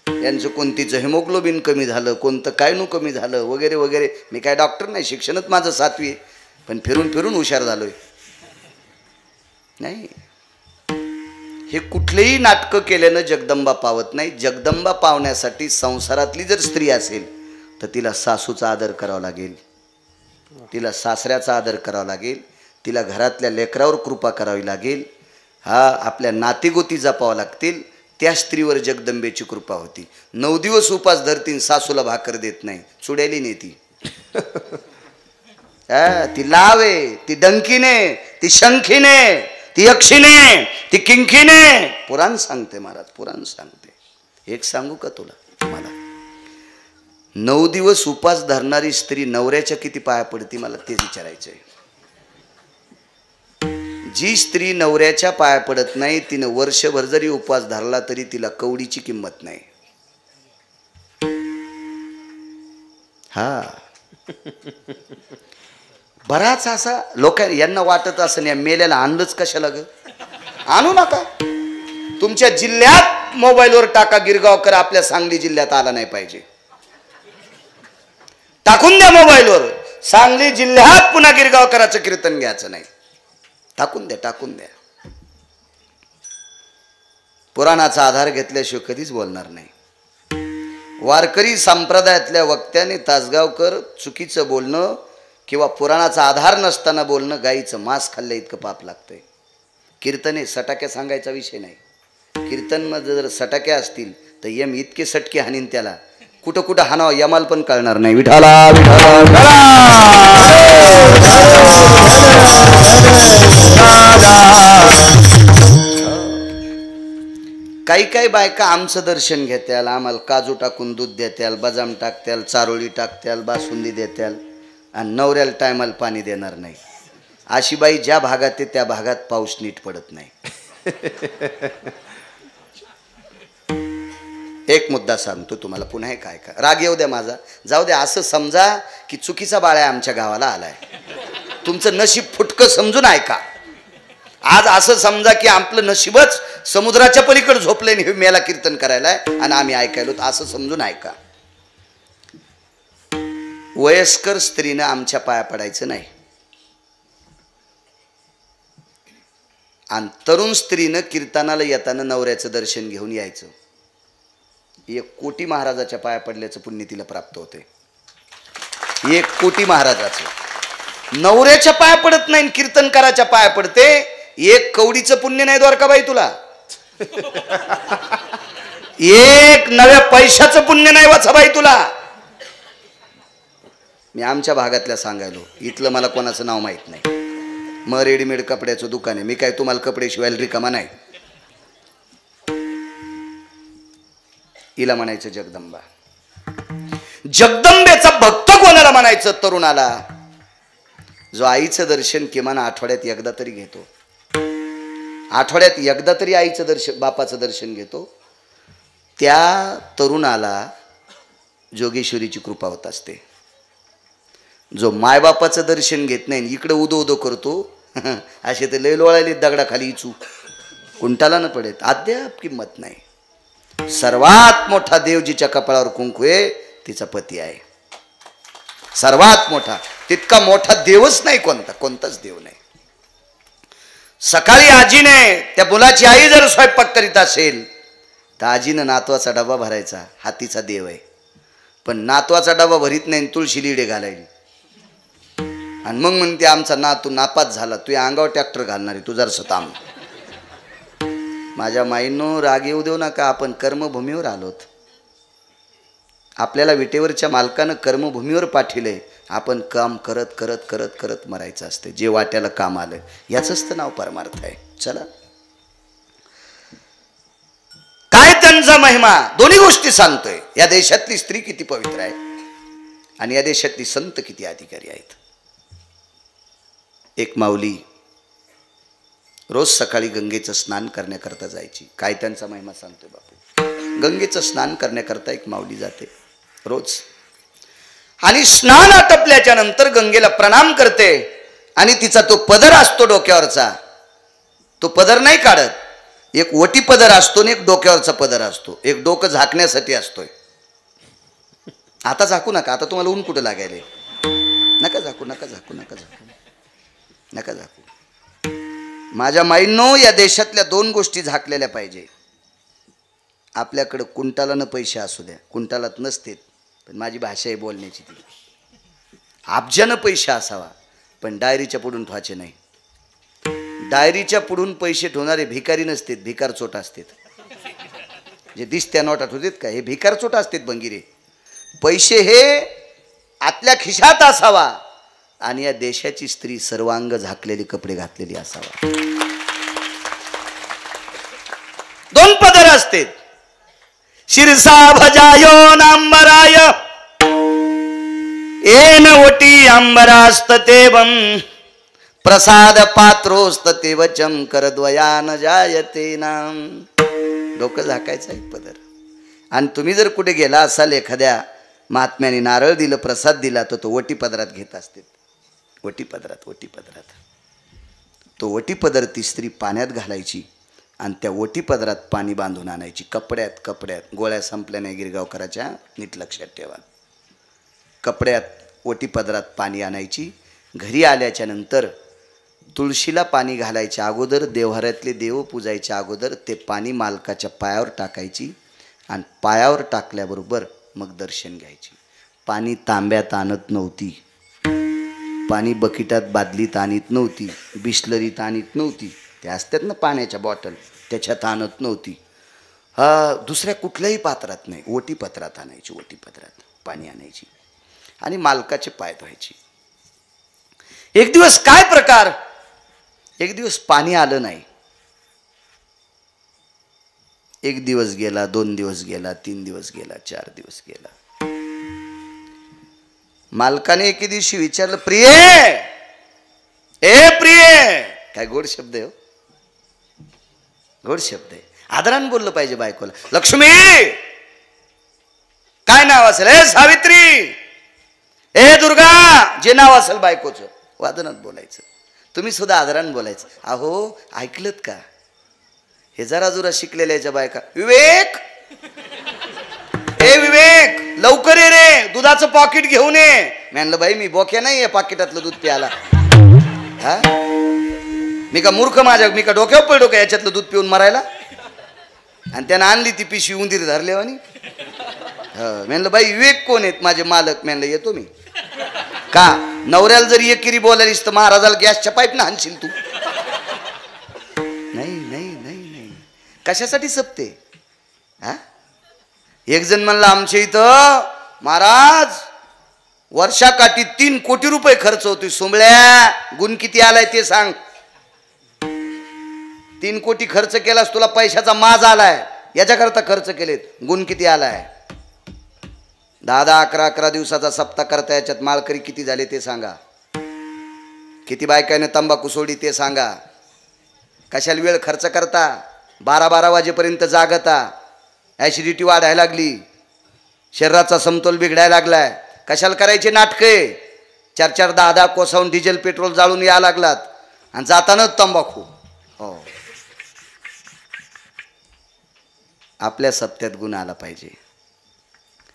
यांचं कोणतीचं हेमोग्लोबिन कमी झालं, कोणतं काय नु कमी झालं वगैरे वगैरे. मी काय डॉक्टर नाही, शिक्षणच माझं 7वी आहे, पण फिरून फिरून हुशार झालोय. नाही, हे कुठलेही नाटकं केल्यानं जगदंबा पावत नाही. जगदंबा पावण्यासाठी संसारातली जर स्त्री असेल तर तिला सासूचा आदर करावा लागेल, तिला सासऱ्याचा आदर करावा लागेल, तिला घरातल्या लेकरावर कृपा करावी लागेल. हा, आपल्या नातेगोती जपावं लागतील. त्या स्त्रीवर जगदंबेची कृपा होती. 9 दिवस उपास धरतीन, सासूला भाकर देत नाही, चुड्याली नेती. ती लावे, ती डंकीने, ती शंखीने, ती यक्षीने, ती किंकीने. पुराण सांगते महाराज, पुराण सांगते. एक सांगू का तुला, मला 9 दिवस उपास धरणारी स्त्री नवऱ्याच्या किती पाया पडती, मला तेच विचारायचंय. जी स्त्री नवऱ्याच्या पाया पडत नाही, तिनं वर्षभर जरी उपवास धरला तरी तिला कवडीची किंमत नाही. हा, बराच असा लोक यांना वाटत असं, या मेल्याला आणलंच कशाला ग, आणू नका. तुमच्या जिल्ह्यात मोबाईलवर टाका, गिरगावकर आपल्या सांगली जिल्ह्यात आला नाही पाहिजे. टाकून द्या मोबाईलवर, सांगली जिल्ह्यात पुन्हा गिरगावकराचं कीर्तन घ्यायचं नाही. टाकून द्या, टाकून द्या. पुराणाचा आधार घेतल्याशिवाय कधीच बोलणार नाही. वारकरी संप्रदायातल्या वक्त्याने तासगावकर चुकीचं बोलणं किंवा पुराणाचा आधार नसताना बोलणं, गाईचं मांस खाल्ल्या इतकं पाप लागतंय. कीर्तने सटाक्या सांगायचा विषय नाही. कीर्तनमध्ये जर सटाक्या असतील तर यम इतके सटके हानीन त्याला, कुठं कुठं हाणावं यमाल पण कळणार नाही. विठाला विठाला. काही काही बायका आमचं दर्शन घेत्याल, आम्हाला काजू टाकून दूध देत्याल, बदाम टाकत्याल, चारोळी टाकत्याल, बासुंदी देत्याल, आणि नवऱ्याला टायमाला पाणी देणार नाही. अशी बाई ज्या भागात आहे त्या भागात पाऊस नीट पडत नाही. एक मुद्दा सांगतो तुम्हाला, पुन्हा एक ऐका, राग येऊ द्या माझा, जाऊ द्या. असं समजा की चुकीचा बाळ्या आमच्या गावाला आलाय, तुमचं नशीब फुटकं समजून ऐका. आज असं समजा की आपलं नशीबच समुद्राच्या पलीकडे झोपले नाही, मेला कीर्तन करायला आणि आम्ही ऐकायलो, असं समजून ऐका. वयस्कर स्त्रीनं आमच्या पाया पडायचं नाही, आणि तरुण स्त्रीनं कीर्तनाला येताना नवऱ्याचं दर्शन घेऊन यायचं. 1 कोटी महाराजाच्या पाया पडल्याचं पुण्य तिला प्राप्त होते. 1 कोटी महाराजाचं. नवऱ्याच्या पाया पडत नाही, कीर्तनकाराच्या पाया पडते. 1 कवडीचं पुण्य नाही द्वारकाबाई तुला. 1 नव्या पैशाचं पुण्य नाही वाचाबाई तुला. मी आमच्या भागातल्या सांगायलो, इथलं मला कोणाचं नाव माहित नाही. मग रेडीमेड कपड्याचं दुकान आहे, मी काय तुम्हाला कपडे शिवायला रिकामा नाही. हिला म्हणायचं जगदंबा. जगदंबेचा भक्त कोणाला म्हणायचं? तरुणाला, जो आईचं दर्शन किमान आठवड्यात एकदा तरी घेतो. आठवड्यात एकदा तरी आईचं दर्शन, बापाचं दर्शन घेतो. त्या तरुणाला जोगेश्वरीची कृपा होत असते. जो मायबापाचं दर्शन घेत नाही, इकडं उदो उदो करतो, असे ते लय लोळायले दगडाखाली इचू, कुंटाला न पडेत, अद्याप किंमत नाही. सर्वात मोठा देव जिच्या कपाळावर कुंकू आहे तिचा पती आहे. सर्वात मोठा, तितका मोठा देवच नाही कोणता, कोणताच देव नाही. सकाळी आजीने, त्या मुलाची आई जर स्वयंपाक करीत असेल तर आजीनं नातवाचा डबा भरायचा, हा तिचा देव आहे. पण नातवाचा डबा भरीत नाही, तुळशी लिडे घालायली, आणि मग म्हणते आमचा नातू नापास झाला, तू या अंगावर ट्रॅक्टर घालणार आहे, तू जर थांब. माझ्या माईंनो, राग येऊ देऊ नका, आपण कर्मभूमीवर आलोत. आपल्याला विटेवरच्या मालकानं कर्मभूमीवर पाठविलंय. आपण काम करत करत करत करत मरायचं असते. जे वाट्याला काम आलं याचंच तर नाव परमार्थ आहे. चला, काय त्यांचा महिमा, दोन्ही गोष्टी सांगतोय. या देशातली स्त्री किती पवित्र आहे. आणि या देशातली संत किती अधिकारी आहेत. एक माऊली रोज सकाळी गंगेचं स्नान करण्याकरता जायची. काय त्यांचा महिमा सांगतोय बापू. गंगेचं स्नान करण्याकरता एक माऊली जाते रोज, आणि स्नान आटपल्याच्या नंतर गंगेला प्रणाम करते आणि तिचा तो पदर असतो डोक्यावरचा, तो पदर नाही काढत. एक ओटी पदर असतो आणि एक डोक्यावरचा पदर असतो. एक डोकं झाकण्यासाठी असतोय. आता झाकू नका, आता तुम्हाला ऊन कुठं लागायले. नका झाकू, नका झाकू, नका झाकू, नका झाकू. माझ्या माईंनो, या देशातल्या दोन गोष्टी झाकलेल्या पाहिजे. आपल्याकडं कुंटालानं पैसे असू द्या, कुंटालात नसतेत, पण माझी भाषा आहे बोलण्याची ती. अब्जानं पैसे असावा, पण डायरीच्या पुढून ठेवायचे नाही. डायरीच्या पुढून पैसे ठेवणारे भिकारी नसतेत, भिकार चोट असतात. जे दिसत्या नोटात होतेत का, हे भिकार चोट असतात बंगिरे. पैसे हे आतल्या खिशात असावा, आणि या देशाची स्त्री सर्वांग झाकलेले कपडे घातलेली असावा. दोन पदर असतात. शिरसा भजायो नांबराय येन ओटी अंबरास्ततेवम प्रसाद पात्रोस्तते वचम करद्वयान जायते नाम. डोकं झाकायचं एक पदर. आणि तुम्ही जर कुठे गेला असाल, एखाद्या महात्म्याने नारळ दिलं, प्रसाद दिला, तर तो ओटी पदरात घेत असते. ओटी पदरात, ओटी पदरात. तो ओटी पदर ती स्त्री पाण्यात घालायची आणि त्या ओटी पदरात पाणी बांधून आणायची. कपड्यात, कपड्यात. गोळ्या संपल्या नाही गिरगावकराच्या, नीट लक्षात ठेवा. कपड्यात ओटी पदरात पाणी आणायची. घरी आल्याच्या नंतर तुळशीला पाणी घालायच्या अगोदर, देव्हाऱ्यातले देव पूजायच्या अगोदर ते पाणी मालकाच्या पायावर टाकायची, आणि पायावर टाकल्याबरोबर मग दर्शन घ्यायची. पाणी तांब्यात आणत नव्हती, पाणी बकिटात बादलीत आणत नव्हती, बिस्लरीत आणत नव्हती. ते असतात ना पाण्याच्या बॉटल, त्याच्यात आणत नव्हती. दुसऱ्या कुठल्याही पात्रात नाही, ओटी पत्रात आणायची. ओटी पत्रात पाणी आणायची आणि मालकाचे पाय धुवायची. एक दिवस काय प्रकार, एक दिवस पाणी आलं नाही. एक दिवस गेला, 2 दिवस गेला, 3 दिवस गेला, 4 दिवस गेला. मालकाने एके दिवशी विचारलं, प्रिय, ए प्रिय. काय गोड शब्द आहे हो, गोड शब्द आहे. आदराने बोललं पाहिजे बायकोला. लक्ष्मी, काय नाव असेल? ए सावित्री, ए दुर्गा, जे नाव असेल बायकोचं वादनात बोलायचं. तुम्ही सुद्धा आदराने बोलायचं. अहो ऐकलत का, हे जरा जुरा शिकलेल्याच्या बायका, विवेक, ए विवेक, लवकर ये रे, दुधाचं पॉकेट घेऊन ये. मी म्हणलं, बाई मी बोक्या नाही आहे पाकिटातलं दूध प्यायला. हा, मी का मूर्ख, मी का डोक्यावर पडलो का याच्यातलं दूध पिऊन मरायला. आणि त्यानं आणली ती पिशवी, उंदीर धरल्यावानी. म्हणलं, बाई विवेक कोण आहेत? माझे मालक. म्हणलं, येतो मी. का नवऱ्याला जर एकेरी बोलायलीस तर महाराजाला गॅसच्या पाईप ना हाणशील तू. नाही नाही नाही नाही, कशासाठी सपते? हा, एक जण म्हणला, आमच्या इथं महाराज वर्षाकाठी 3 कोटी रुपये खर्च होतोय. सोमळ्या, गुण किती आलाय ते सांग. 3 कोटी खर्च केलास, तुला पैशाचा माज आलाय, याच्याकरता खर्च केलेत. गुण किती आलाय? 10-10, 11-11 दिवसाचा सप्ताह करता, याच्यात माळकरी किती झाले ते सांगा. किती बायकाने तंबाखू सोडी ते सांगा. कशाला वेळ खर्च करता? 12-12 वाजेपर्यंत जागता. ॲसिडिटी वाढायला लागली, शरीराचा समतोल बिघडायला लागलाय. कशाला करायचे नाटके? 4-4, 10-10 कोसावून डिझेल पेट्रोल जाळून या लागलात, आणि जाताना तंबाखू. हो, आपल्या सप्त्यात गुण आला पाहिजे.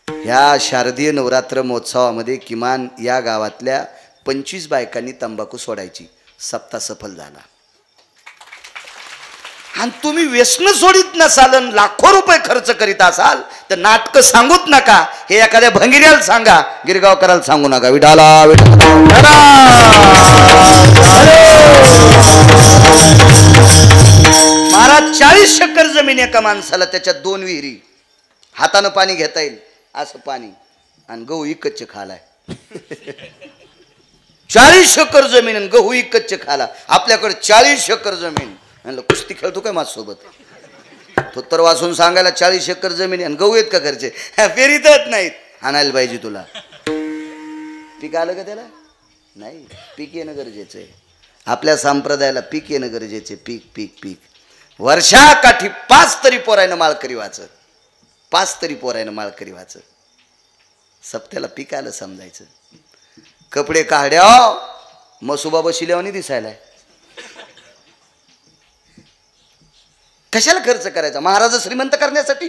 ह्या शारदीय नवरात्र महोत्सवामध्ये किमान या गावातल्या 25 बायकांनी तंबाखू सोडायची. सप्ताह सफल झाला. आणि तुम्ही व्यसन सोडित नसाल, लाखो रुपये खर्च करीत असाल, तर नाटकं सांगूच नका. हे एखाद्या भंगिऱ्याला सांगा, गिरगावकराला सांगू नका. विठाला महाराज, 40 एकर जमीन एका माणसाला, त्याच्यात 2 विहिरी, हातानं पाणी घेता येईल असं पाणी, आणि गहू इकच्चे खालाय. 40 एकर जमीन आणि गहू इकच्चे खाला. आपल्याकडे 40 एकर जमीन. म्हणलं, कुस्ती खेळतो काय माझ्यासोबत? तो तर वाचून सांगायला 40 एकर जमीन आणि गहू आहेत का घरचे? फेरीतच नाहीत. आणायला पाहिजे तुला. पीक आलं का त्याला? नाही, पीक येणं गरजेचं आहे. आपल्या संप्रदायाला पीक येणं गरजेचे. पीक पीक पीक. वर्षाकाठी 5 तरी पोरायनं माळकरी वाचत, 5 तरी पोरायनं माळकरी वाचत. सप्त्याला पीक आलं समजायचं. कपडे काढ्या मसुबा बशिल्यावानी दिसायलाय. कशाला खर्च करायचा? महाराज श्रीमंत करण्यासाठी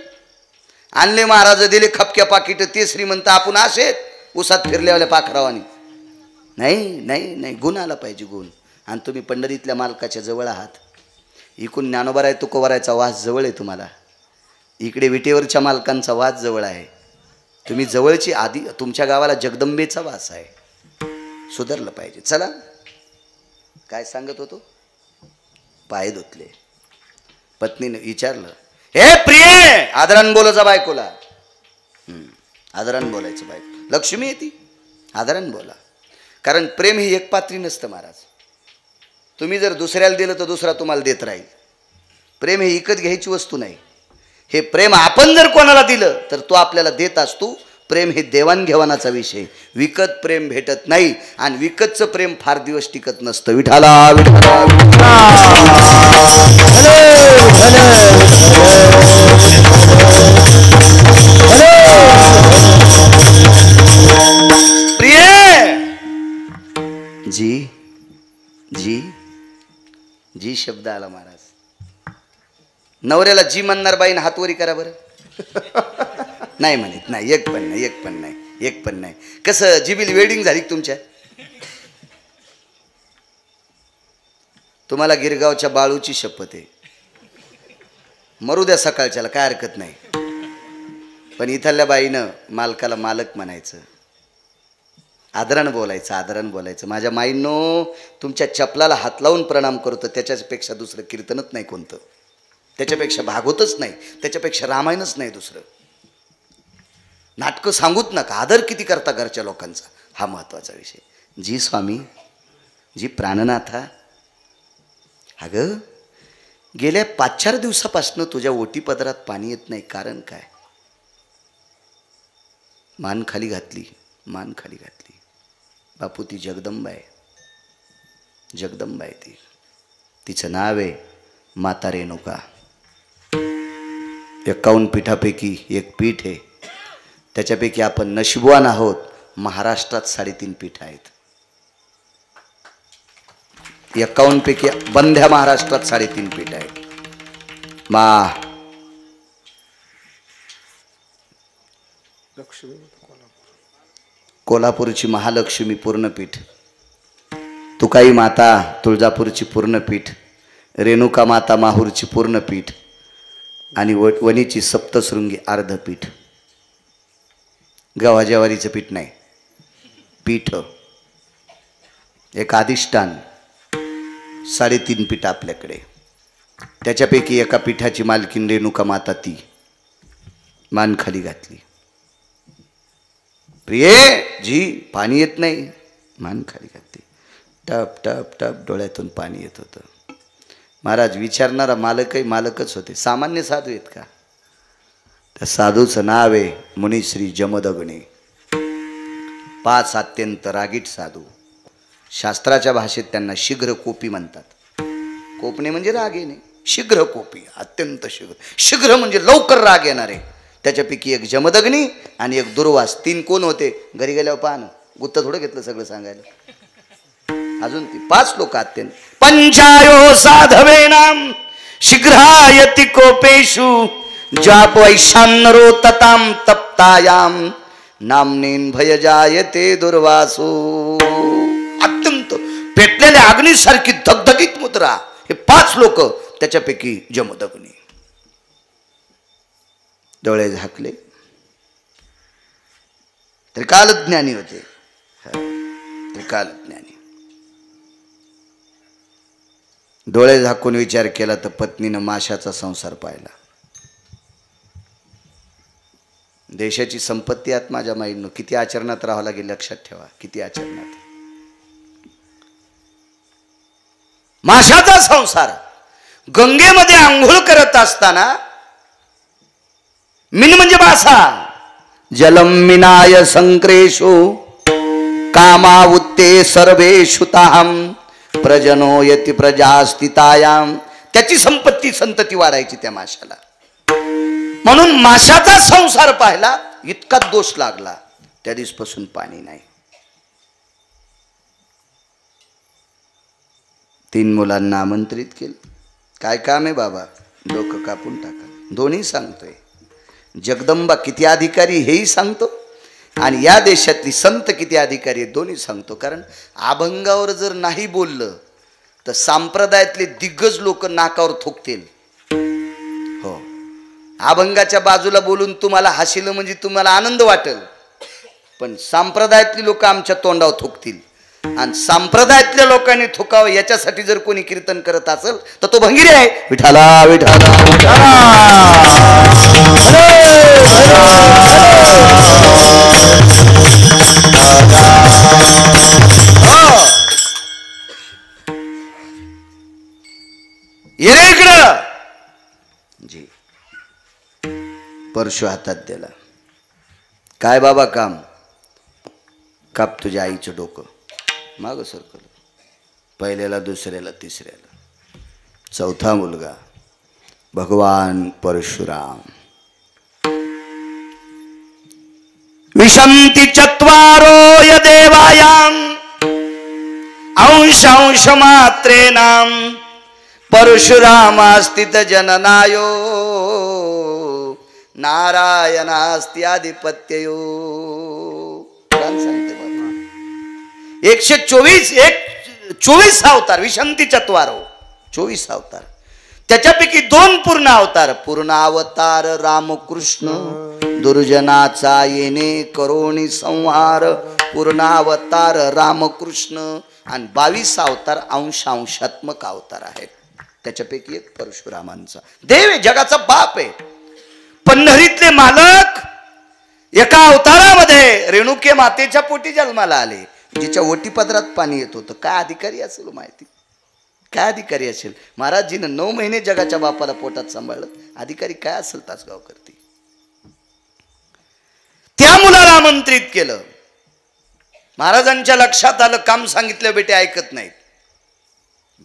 आणले. महाराज दिले खपक्या पाकिट, ते श्रीमंत. आपण असेत उसात फिरल्यावाल्या पाखरावानी. नाही नाही नाही, गुण आला पाहिजे, गुण. आणि तुम्ही पंढरीतल्या मालकाच्या जवळ आहात. इकडून ज्ञानोबाराय तुकोबारायचा वास जवळ आहे तुम्हाला, इकडे विटेवरच्या मालकांचा वास जवळ आहे. तुम्ही जवळची. आधी तुमच्या गावाला जगदंबेचा वास आहे. सुधारलं पाहिजे. चला, काय सांगत होतो? पाय धुतले. पत्नीने विचारलं, हे प्रिय, आदरान बोलायचा बायकोला. आदरान बोलायचं बायको. लक्ष्मी आहे ती, आदरान बोला. कारण प्रेम ही एक पात्री नसतं महाराज. तुम्ही जर दुसऱ्याला दिलं तर दुसरा तुम्हाला देत राहील. प्रेम हे विकत घ्यायची वस्तू नाही. हे प्रेम आपण जर कोणाला दिलं तर तो आपल्याला देत असतो. प्रेम हे देवाणघेवाणाचा विषय. विकत प्रेम भेटत नाही, आणि विकतचं प्रेम फार दिवस टिकत नसतं. विठाला विठाला प्रिय जी जी जी शब्द आला महाराज. नवऱ्याला जी म्हणणार बाईन हातवरी करा बरं. नाही म्हणत नाही, एक पण नाही, एक पण नाही, एक पण नाही. कसं जिबील वेडिंग झाली तुमच्या? तुम्हाला गिरगावच्या बाळूची शपथ आहे. मरू द्या सकाळच्याला, काय हरकत नाही. पण इथल्या बाईनं मालकाला मालक म्हणायचं, आदरानं बोलायचं, आदरानं बोलायचं. माझ्या माईंनो, तुमच्या चपलाला हात लावून प्रणाम करतो, त्याच्यापेक्षा दुसरं कीर्तनच नाही कोणतं. त्याच्यापेक्षा भागवतच नाही, त्याच्यापेक्षा रामायणच नाही दुसरं. नाटकं सांगूच नका. आदर किती करता घरच्या लोकांचा, हा महत्त्वाचा विषय. जी स्वामी, जी प्राणनाथा, अगं गेल्या 5-4 दिवसापासून तुझ्या ओटीपदरात पाणी येत नाही. कारण काय? मान खाली घातली, मान खाली घातली. बापू, ती जगदंबा आहे, जगदंबा आहे ती. तिचं नाव आहे माता रेणुका. 51 पीठापैकी एक पीठ आहे. त्याच्यापैकी आपण नशिबवान आहोत. महाराष्ट्रात 3.5 पीठ आहेत. 51 पैकी बंध्या महाराष्ट्रात 3.5 पीठ आहेत. कोल्हापूरची महालक्ष्मी पूर्णपीठ, तुकाई माता तुळजापूरची पूर्णपीठ, रेणुका माता माहूरची पूर्णपीठ, आणि वणीची सप्तशृंगी अर्धपीठ. गव्हा ज्वारीचं पीठ नाही, पीठ. एक अधिष्ठान. 3.5 पीठ आपल्याकडे. त्याच्यापैकी एका पीठाची मालकीन रेणुका माता. ती मान खाली घातली. प्रिय जी, पाणी येत नाही. मान खाली घातली. टप टप टप डोळ्यातून पाणी येत होतं. महाराज, विचारणारा मालकही मालकच होते. सामान्य साधू आहेत का? त्या साधूचं नाव आहे मुनिश्री जमदग्नी. 5 अत्यंत रागीट साधू. शास्त्राच्या भाषेत त्यांना शीघ्र कोपी म्हणतात. कोपणे म्हणजे राग येणे. शीघ्र कोपी, अत्यंत शीघ्र. शीघ्र म्हणजे लवकर राग येणारे. त्याच्यापैकी एक जमदग्नी आणि एक दुर्वास. 3 कोण होते? घरी गेल्यावर पाहणं, गुत्त थोडं घेतलं सगळं सांगायला. अजून ती 5 लोक अत्यंत. पंचायो साधवेनाम शीघ्रायति कोपेषु जाप वैशान्नरो तताम तप्तायाम नामनेन भय जायते दुर्वासो. अत्यंत पेटलेल्या अग्नीसारखी धगधगीत मुद्रा. हे 5 लोक, त्याच्यापैकी जमदग्नी. डोळे झाकले. त्रिकालज्ञानी होते, त्रिकालज्ञानी. डोळे झाकून विचार केला तर पत्नीनं माशाचा संसार पाहिला. देशाची संपत्ती आत माझ्या माईंनो. किती आचरणात राहावं लागेल लक्षात ठेवा. किती आचरणात. माशाचा संसार. गंगेमध्ये आंघोळ करत असताना मिन म्हणजे मासा. जलम मिनाय संक्रेशो कामावुत्ते सर्वेषु ताहम प्रजनो यति प्रजास्थितायाम. त्याची संपत्ती संतती वाढायची त्या माशाला. म्हणून माशाचा संसार पाहिला, इतका दोष लागला, त्या दिवसपासून पाणी नाही. 3 मुलांना आमंत्रित केलं. काय काम आहे बाबा? डोकं कापून टाका. दोन्ही सांगतोय. जगदंबा किती अधिकारी हेही सांगतो, आणि या देशातली संत किती अधिकारी आहेत दोन्ही सांगतो. कारण अभंगावर जर नाही बोललं तर संप्रदायातले दिग्गज लोक नाकावर थुकतील. हो, अभंगाच्या बाजूला बोलून तुम्हाला हसिलं म्हणजे तुम्हाला आनंद वाटेल, पण संप्रदायातली लोक आमच्या तोंडावर थुकतील. आणि संप्रदायातल्या लोकांनी थुकावं याच्यासाठी जर कोणी कीर्तन करत असेल तर तो भंगिरी आहे. विठाला विठाला ये रे इकडं. जी परशु हातात दिला. काय बाबा काम? काप तुझ्या आईचं डोकं. मागं सरकलं. पहिल्याला, दुसऱ्याला, तिसऱ्याला. चौथा मुलगा भगवान परशुराम. विशंती चत्वारो य देवायाम अंश मात्रेणाम परशुरामास्तित जननायो नारायणास्ति आधिपत्ययो. सांगते बाबा 124 अवतार. विशंती चत्वारो 24 अवतार. त्याच्यापैकी 2 पूर्ण अवतार. पूर्ण अवतार रामकृष्ण दुर्जनाचा येणे करोणी संहार. पूर्ण अवतार रामकृष्ण. आणि 22 अवतार अंशात्मक अवतार आहेत. त्याच्यापैकी एक परशुरामांचा. देव आहे, जगाचा बाप आहे. पंढरीतले मालक एका अवतारामध्ये रेणुके मातेच्या पोटी जन्माला आले, जिच्या ओटीपदरात पाणी येत होतं. काय अधिकारी असेल माहिती? काय अधिकारी असेल? महाराजजीनं 9 महिने जगाच्या बापाला पोटात सांभाळलं. अधिकारी काय असेल तासगाव करते. त्या मुलाला आमंत्रित केलं. महाराजांच्या लक्षात आलं, काम सांगितलं बेटे ऐकत नाहीत.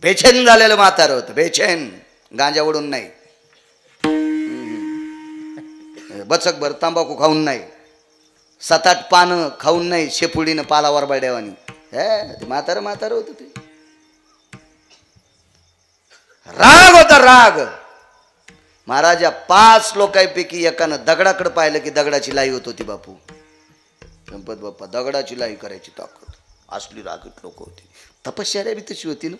बेचैन झालेलं म्हातारं होतं. बेचैन, गांजा ओढून नाही, बचकभर तांबाखू खाऊन नाही, 7-8 पानं खाऊन नाही, शेपुडीनं पालावर बाड्यावानी. ते म्हातारं होतं. ते राग होता, राग. महाराजा 5 लोकांपैकी एकानं दगडाकडे पाहिलं की दगडाची लाई होत होती. बापू संपत बाप्पा दगडाची लाई करायची ताकद. असली रागीट लोक होती. तपश्चर्या बी तशी होती ना.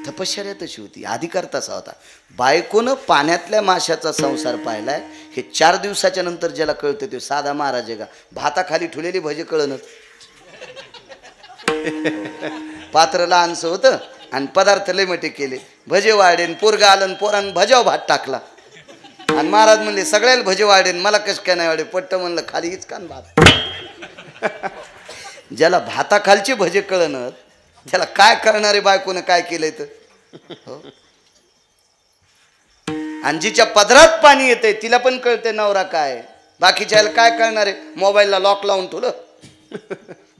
तपश्चर्या तशी होती. अधिकार तसा होता. बायकोनं पाण्यातल्या माशाचा संसार पाहिलाय हे 4 दिवसाच्या नंतर ज्याला कळतं ते साधा महाराज आहे का? भाताखाली ठेवलेली भजे कळणच. पात्र लहानसं होतं आणि पदार्थ लय मोठे केले. भजे वाढेन, पोरगा आलं, पोरानं भजाव भात टाकला. आणि महाराज म्हणले सगळ्याला भजे वाढेन, मला कसं काय नाही वाढे? पट्ट म्हणलं खाली हीच कान भात. ज्याला भाताखालचे भजे कळणत त्याला काय करणारे बायकोनं काय केलंय तर. हो, आणि जिच्या पदरात पाणी येते तिला पण कळते नवरा काय. बाकीच्याला काय कळणारे? मोबाईलला लॉक लावून ठेवलं,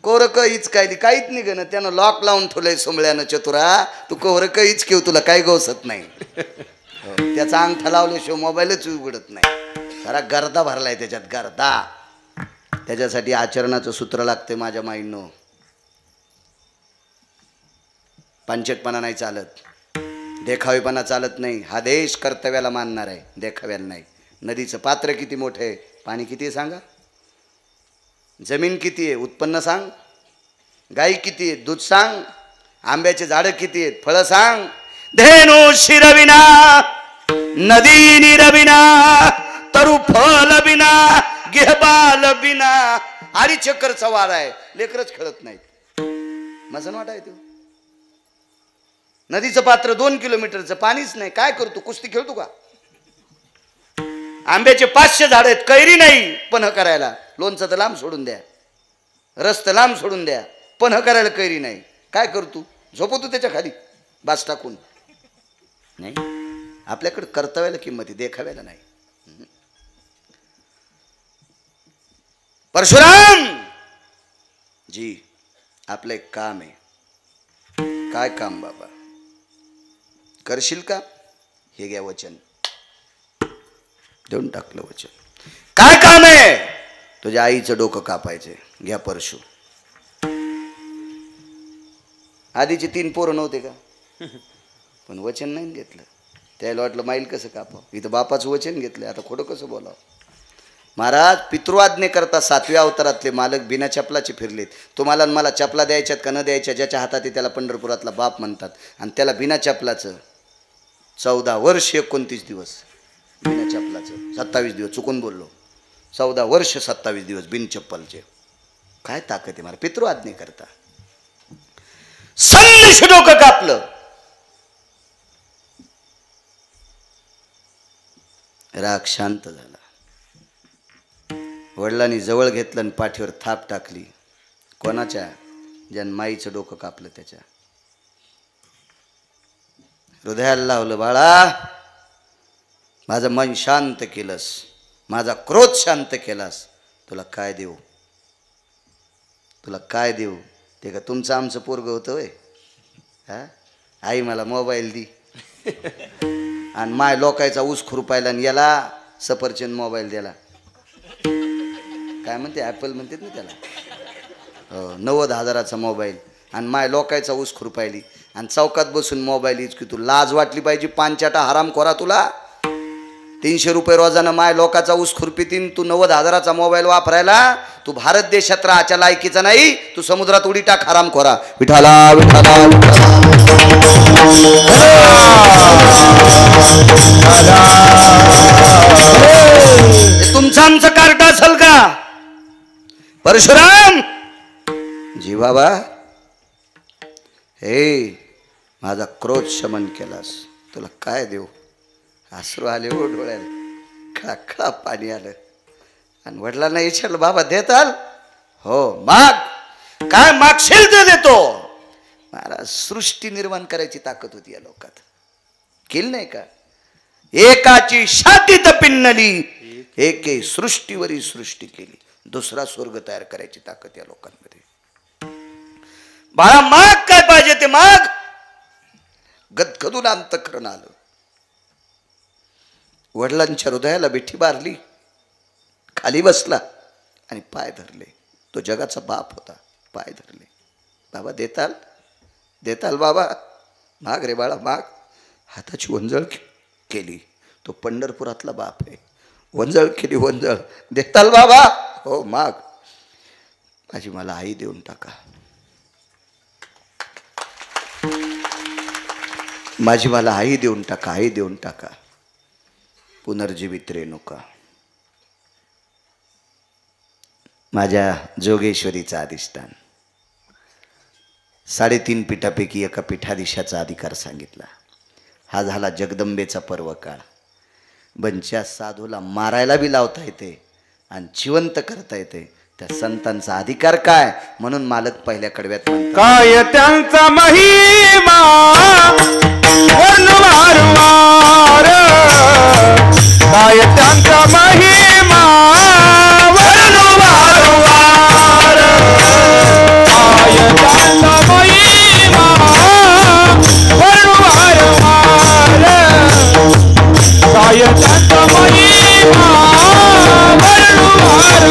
कोर हीच कायली काहीच नाही गं. त्यानं लॉक लावून ठेवलंय सोमळ्यानं. चतुरा तू कोर हीच घेऊ, तुला काही गवसत नाही. त्याचा अंगठा लावल्याशिवाय मोबाईलच उघडत नाही. सारा गर्दा भरलाय त्याच्यात, गर्दा. त्याच्यासाठी आचरणाचं सूत्र लागते माझ्या माईंनो. पंचटपणा नाही चालत, देखावेपणा चालत नाही. हा देश कर्तव्याला मानणार आहे, देखाव्याला नाही. नदीचं पात्र किती मोठं आहे, पाणी किती आहे सांगा. जमीन किती आहे, उत्पन्न सांग. गाई किती आहे, दूध सांग. आंब्याचे झाडं किती आहेत, फळं सांग. धेनु शिरविना नदी निरविना तरु फल बिना गेहबाल बिना. 2.5 चक्करचा वार आहे, लेकरच खेळत नाहीत. मसन वाटाय. नदीचं पात्र 2 किलोमीटरचं, पाणीच नाही. काय करतो, कुस्ती खेळतो का? आंब्याचे 500 झाड आहेत, कैरी नाही पन्ह करायला. लोणचं तर लांब सोडून द्या, रस तर लांब सोडून द्या, पन्ह करायला कैरी नाही. काय करतो, झोपतो त्याच्या खाली बास टाकून. नाही, आपल्याकडे कर्तव्याला किंमत आहे, देखाव्याला नाही. परशुराम जी आपलं एक काम आहे. काय काम बाबा? करशील का? हे घ्या वचन. देऊन टाकलं वचन. काय काम आहे? तुझ्या आईचं डोकं कापायचे. घ्या परशु. आधीचे 3 पोरं नव्हते का? पण वचन नाही घेतलं. त्याला वाटलं माईल कसं कापावं. इथं बापाचं वचन घेतलं. आता खोटं कसं बोलावं? महाराज पितृआज्ञे करता 7व्या अवतारातले मालक बिना चपलाचे फिरलेत. तुम्हाला मला चपला द्यायच्यात का न द्यायच्या? ज्याच्या हातात आहे त्याला पंढरपुरातला बाप म्हणतात. आणि त्याला बिना चपलाचं 14 वर्ष 29 दिवस बिना चपलाचं. 27 दिवस चुकून बोललो. 14 वर्ष 27 दिवस बिन चप्पलचे. काय ताकद आहे मला पितृआज्ञे करता. संदेश डोकं कापलं. राग शांत झाला. वडिलांनी जवळ घेतलं आणि पाठीवर थाप टाकली. कोणाच्या? ज्यानं माईचं डोकं कापलं त्याच्या. हृदयाला लावलं. बाळा, माझं मन शांत केलंस, माझा क्रोध शांत केलास. तुला काय देऊ? तुला काय देऊ? ते का तुमचं आमचं पोरगं होतं होय? हा, आई मला मोबाईल दी आणि माय लोकायचा ऊस खुरपायला आणि याला सफरचंद मोबाईल दिला. काय म्हणते? ॲपल म्हणतात ना त्याला. 90,000चा मोबाईल आणि माय लोकायचा ऊस खुरपायली आणि चौकात बसून मोबाईल यूज की. तू लाज वाटली पाहिजे. पांचाटा हराम खोरा तुला. 300 रुपये रोजानं माय लोकाचा ऊस खुरपीतीन. तू 90,000चा मोबाईल वापरायला. तू भारत देशात राहायच्या लायकीचा नाही. तू समुद्रात उडी टाक हराम खोरा. विठाला विठाला तुमचं आमचं कार्ट असेल का? परशुराम जी बाबा, हे माझा क्रोध शमन केलास. तुला काय देऊ? अश्रू आले हो डोळ्याला. खळखळा पाणी आलं. आणि वडिलांना विचारलं, बाबा देताल? हो. माग. काय मागशील ते देतो. महाराज सृष्टी निर्माण करायची ताकद होती या लोकात. केली नाही का? एकाची छातीत पिन्नली, एके सृष्टीवरी सृष्टी केली. दुसरा स्वर्ग तयार करायची ताकद या लोकांमध्ये. बाळा माग. काय पाहिजे ते माग. गदगदून अंतःकरण आलं. वडिलांच्या हृदयाला बिठी मारली. खाली बसला आणि पाय धरले. तो जगाचा बाप होता. पाय धरले. बाबा देताल? देताल बाबा? माग रे बाळा माग. हाताची वंजळ केली. तो पंढरपुरातला बाप आहे. वंजळ केली वंजळ. देताल बाबा? हो माग. माझी मला आई देऊन टाका. माझी मला आई देऊन टाका. आई देऊन टाका. पुनर्जीवित रेणुका. माझ्या जोगेश्वरीचा अधिष्ठान. 3.5 पीठापैकी एका पीठाधीशाचा अधिकार सांगितला. हा झाला जगदंबेचा पर्व काळ. बंच्या साधूला मारायला बी लावता येते आणि जिवंत करता येते. त्या संतांचा अधिकार काय? म्हणून मालक पहिल्या कडव्यात म्हणतात, काय त्यांचा महिमा वारंवार, काय त्यांचा महिमा वारंवार, काय त्यांचा महिमा वारंवार, काय त्यांचा महिमा वारंवार,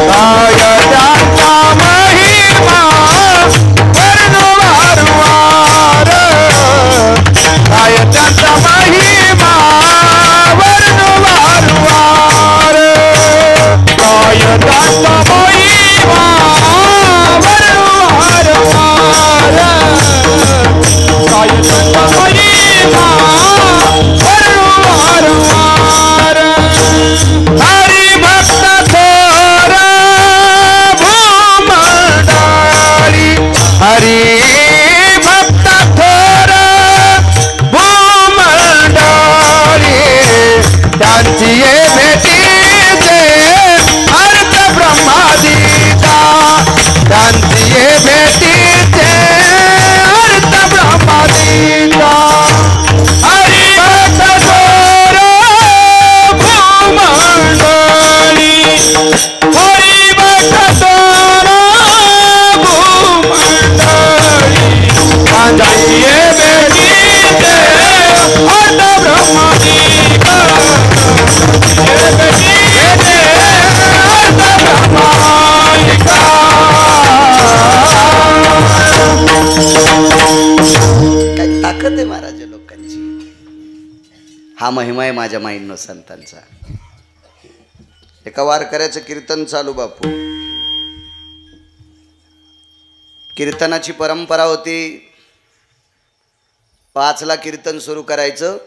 काय त्यांचा महिमा वारंवार, काय त्यांचा महिमा वारंवार. हा महिमा आहे माझ्या माईंनो संतांचा. एका वारकऱ्याचं कीर्तन चालू बापू. कीर्तनाची परंपरा होती. 5ला कीर्तन सुरू करायचं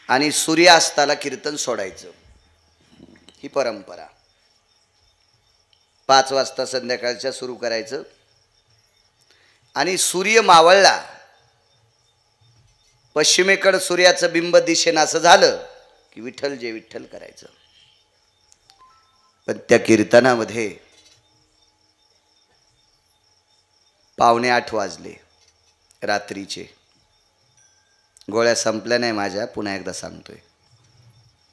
आणि सूर्यास्ताला कीर्तन सोडायचं. ही परंपरा. 5 वाजता संध्याकाळच्या सुरू करायचं आणि सूर्य मावळला, पश्चिमेकडं सूर्याचं बिंब दिशेनं असं झालं की विठ्ठल जे विठ्ठल करायचं. पण त्या कीर्तनामध्ये 7:45 वाजले रात्रीचे. गोळ्या संपल्या नाही माझ्या. पुन्हा एकदा सांगतोय,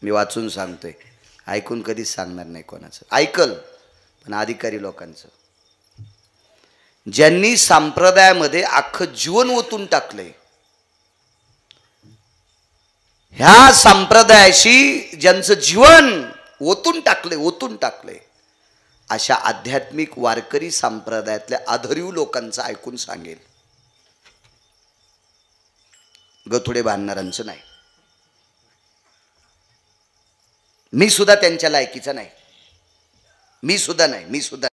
मी वाचून सांगतोय, ऐकून कधीच सांगणार नाही कोणाचं. ऐकल पण अधिकारी लोकांचं, ज्यांनी संप्रदायामध्ये अख्खं जीवन ओतून टाकलंय, ह्या संप्रदायाशी ज्यांचं जीवन ओतून टाकलंय अशा आध्यात्मिक वारकरी संप्रदायातल्या आदरीव लोकांचं ऐकून सांगेल. गथुडे बांधणाऱ्यांचं नाही. मी सुद्धा त्यांच्या लायकीचा नाही. मी सुद्धा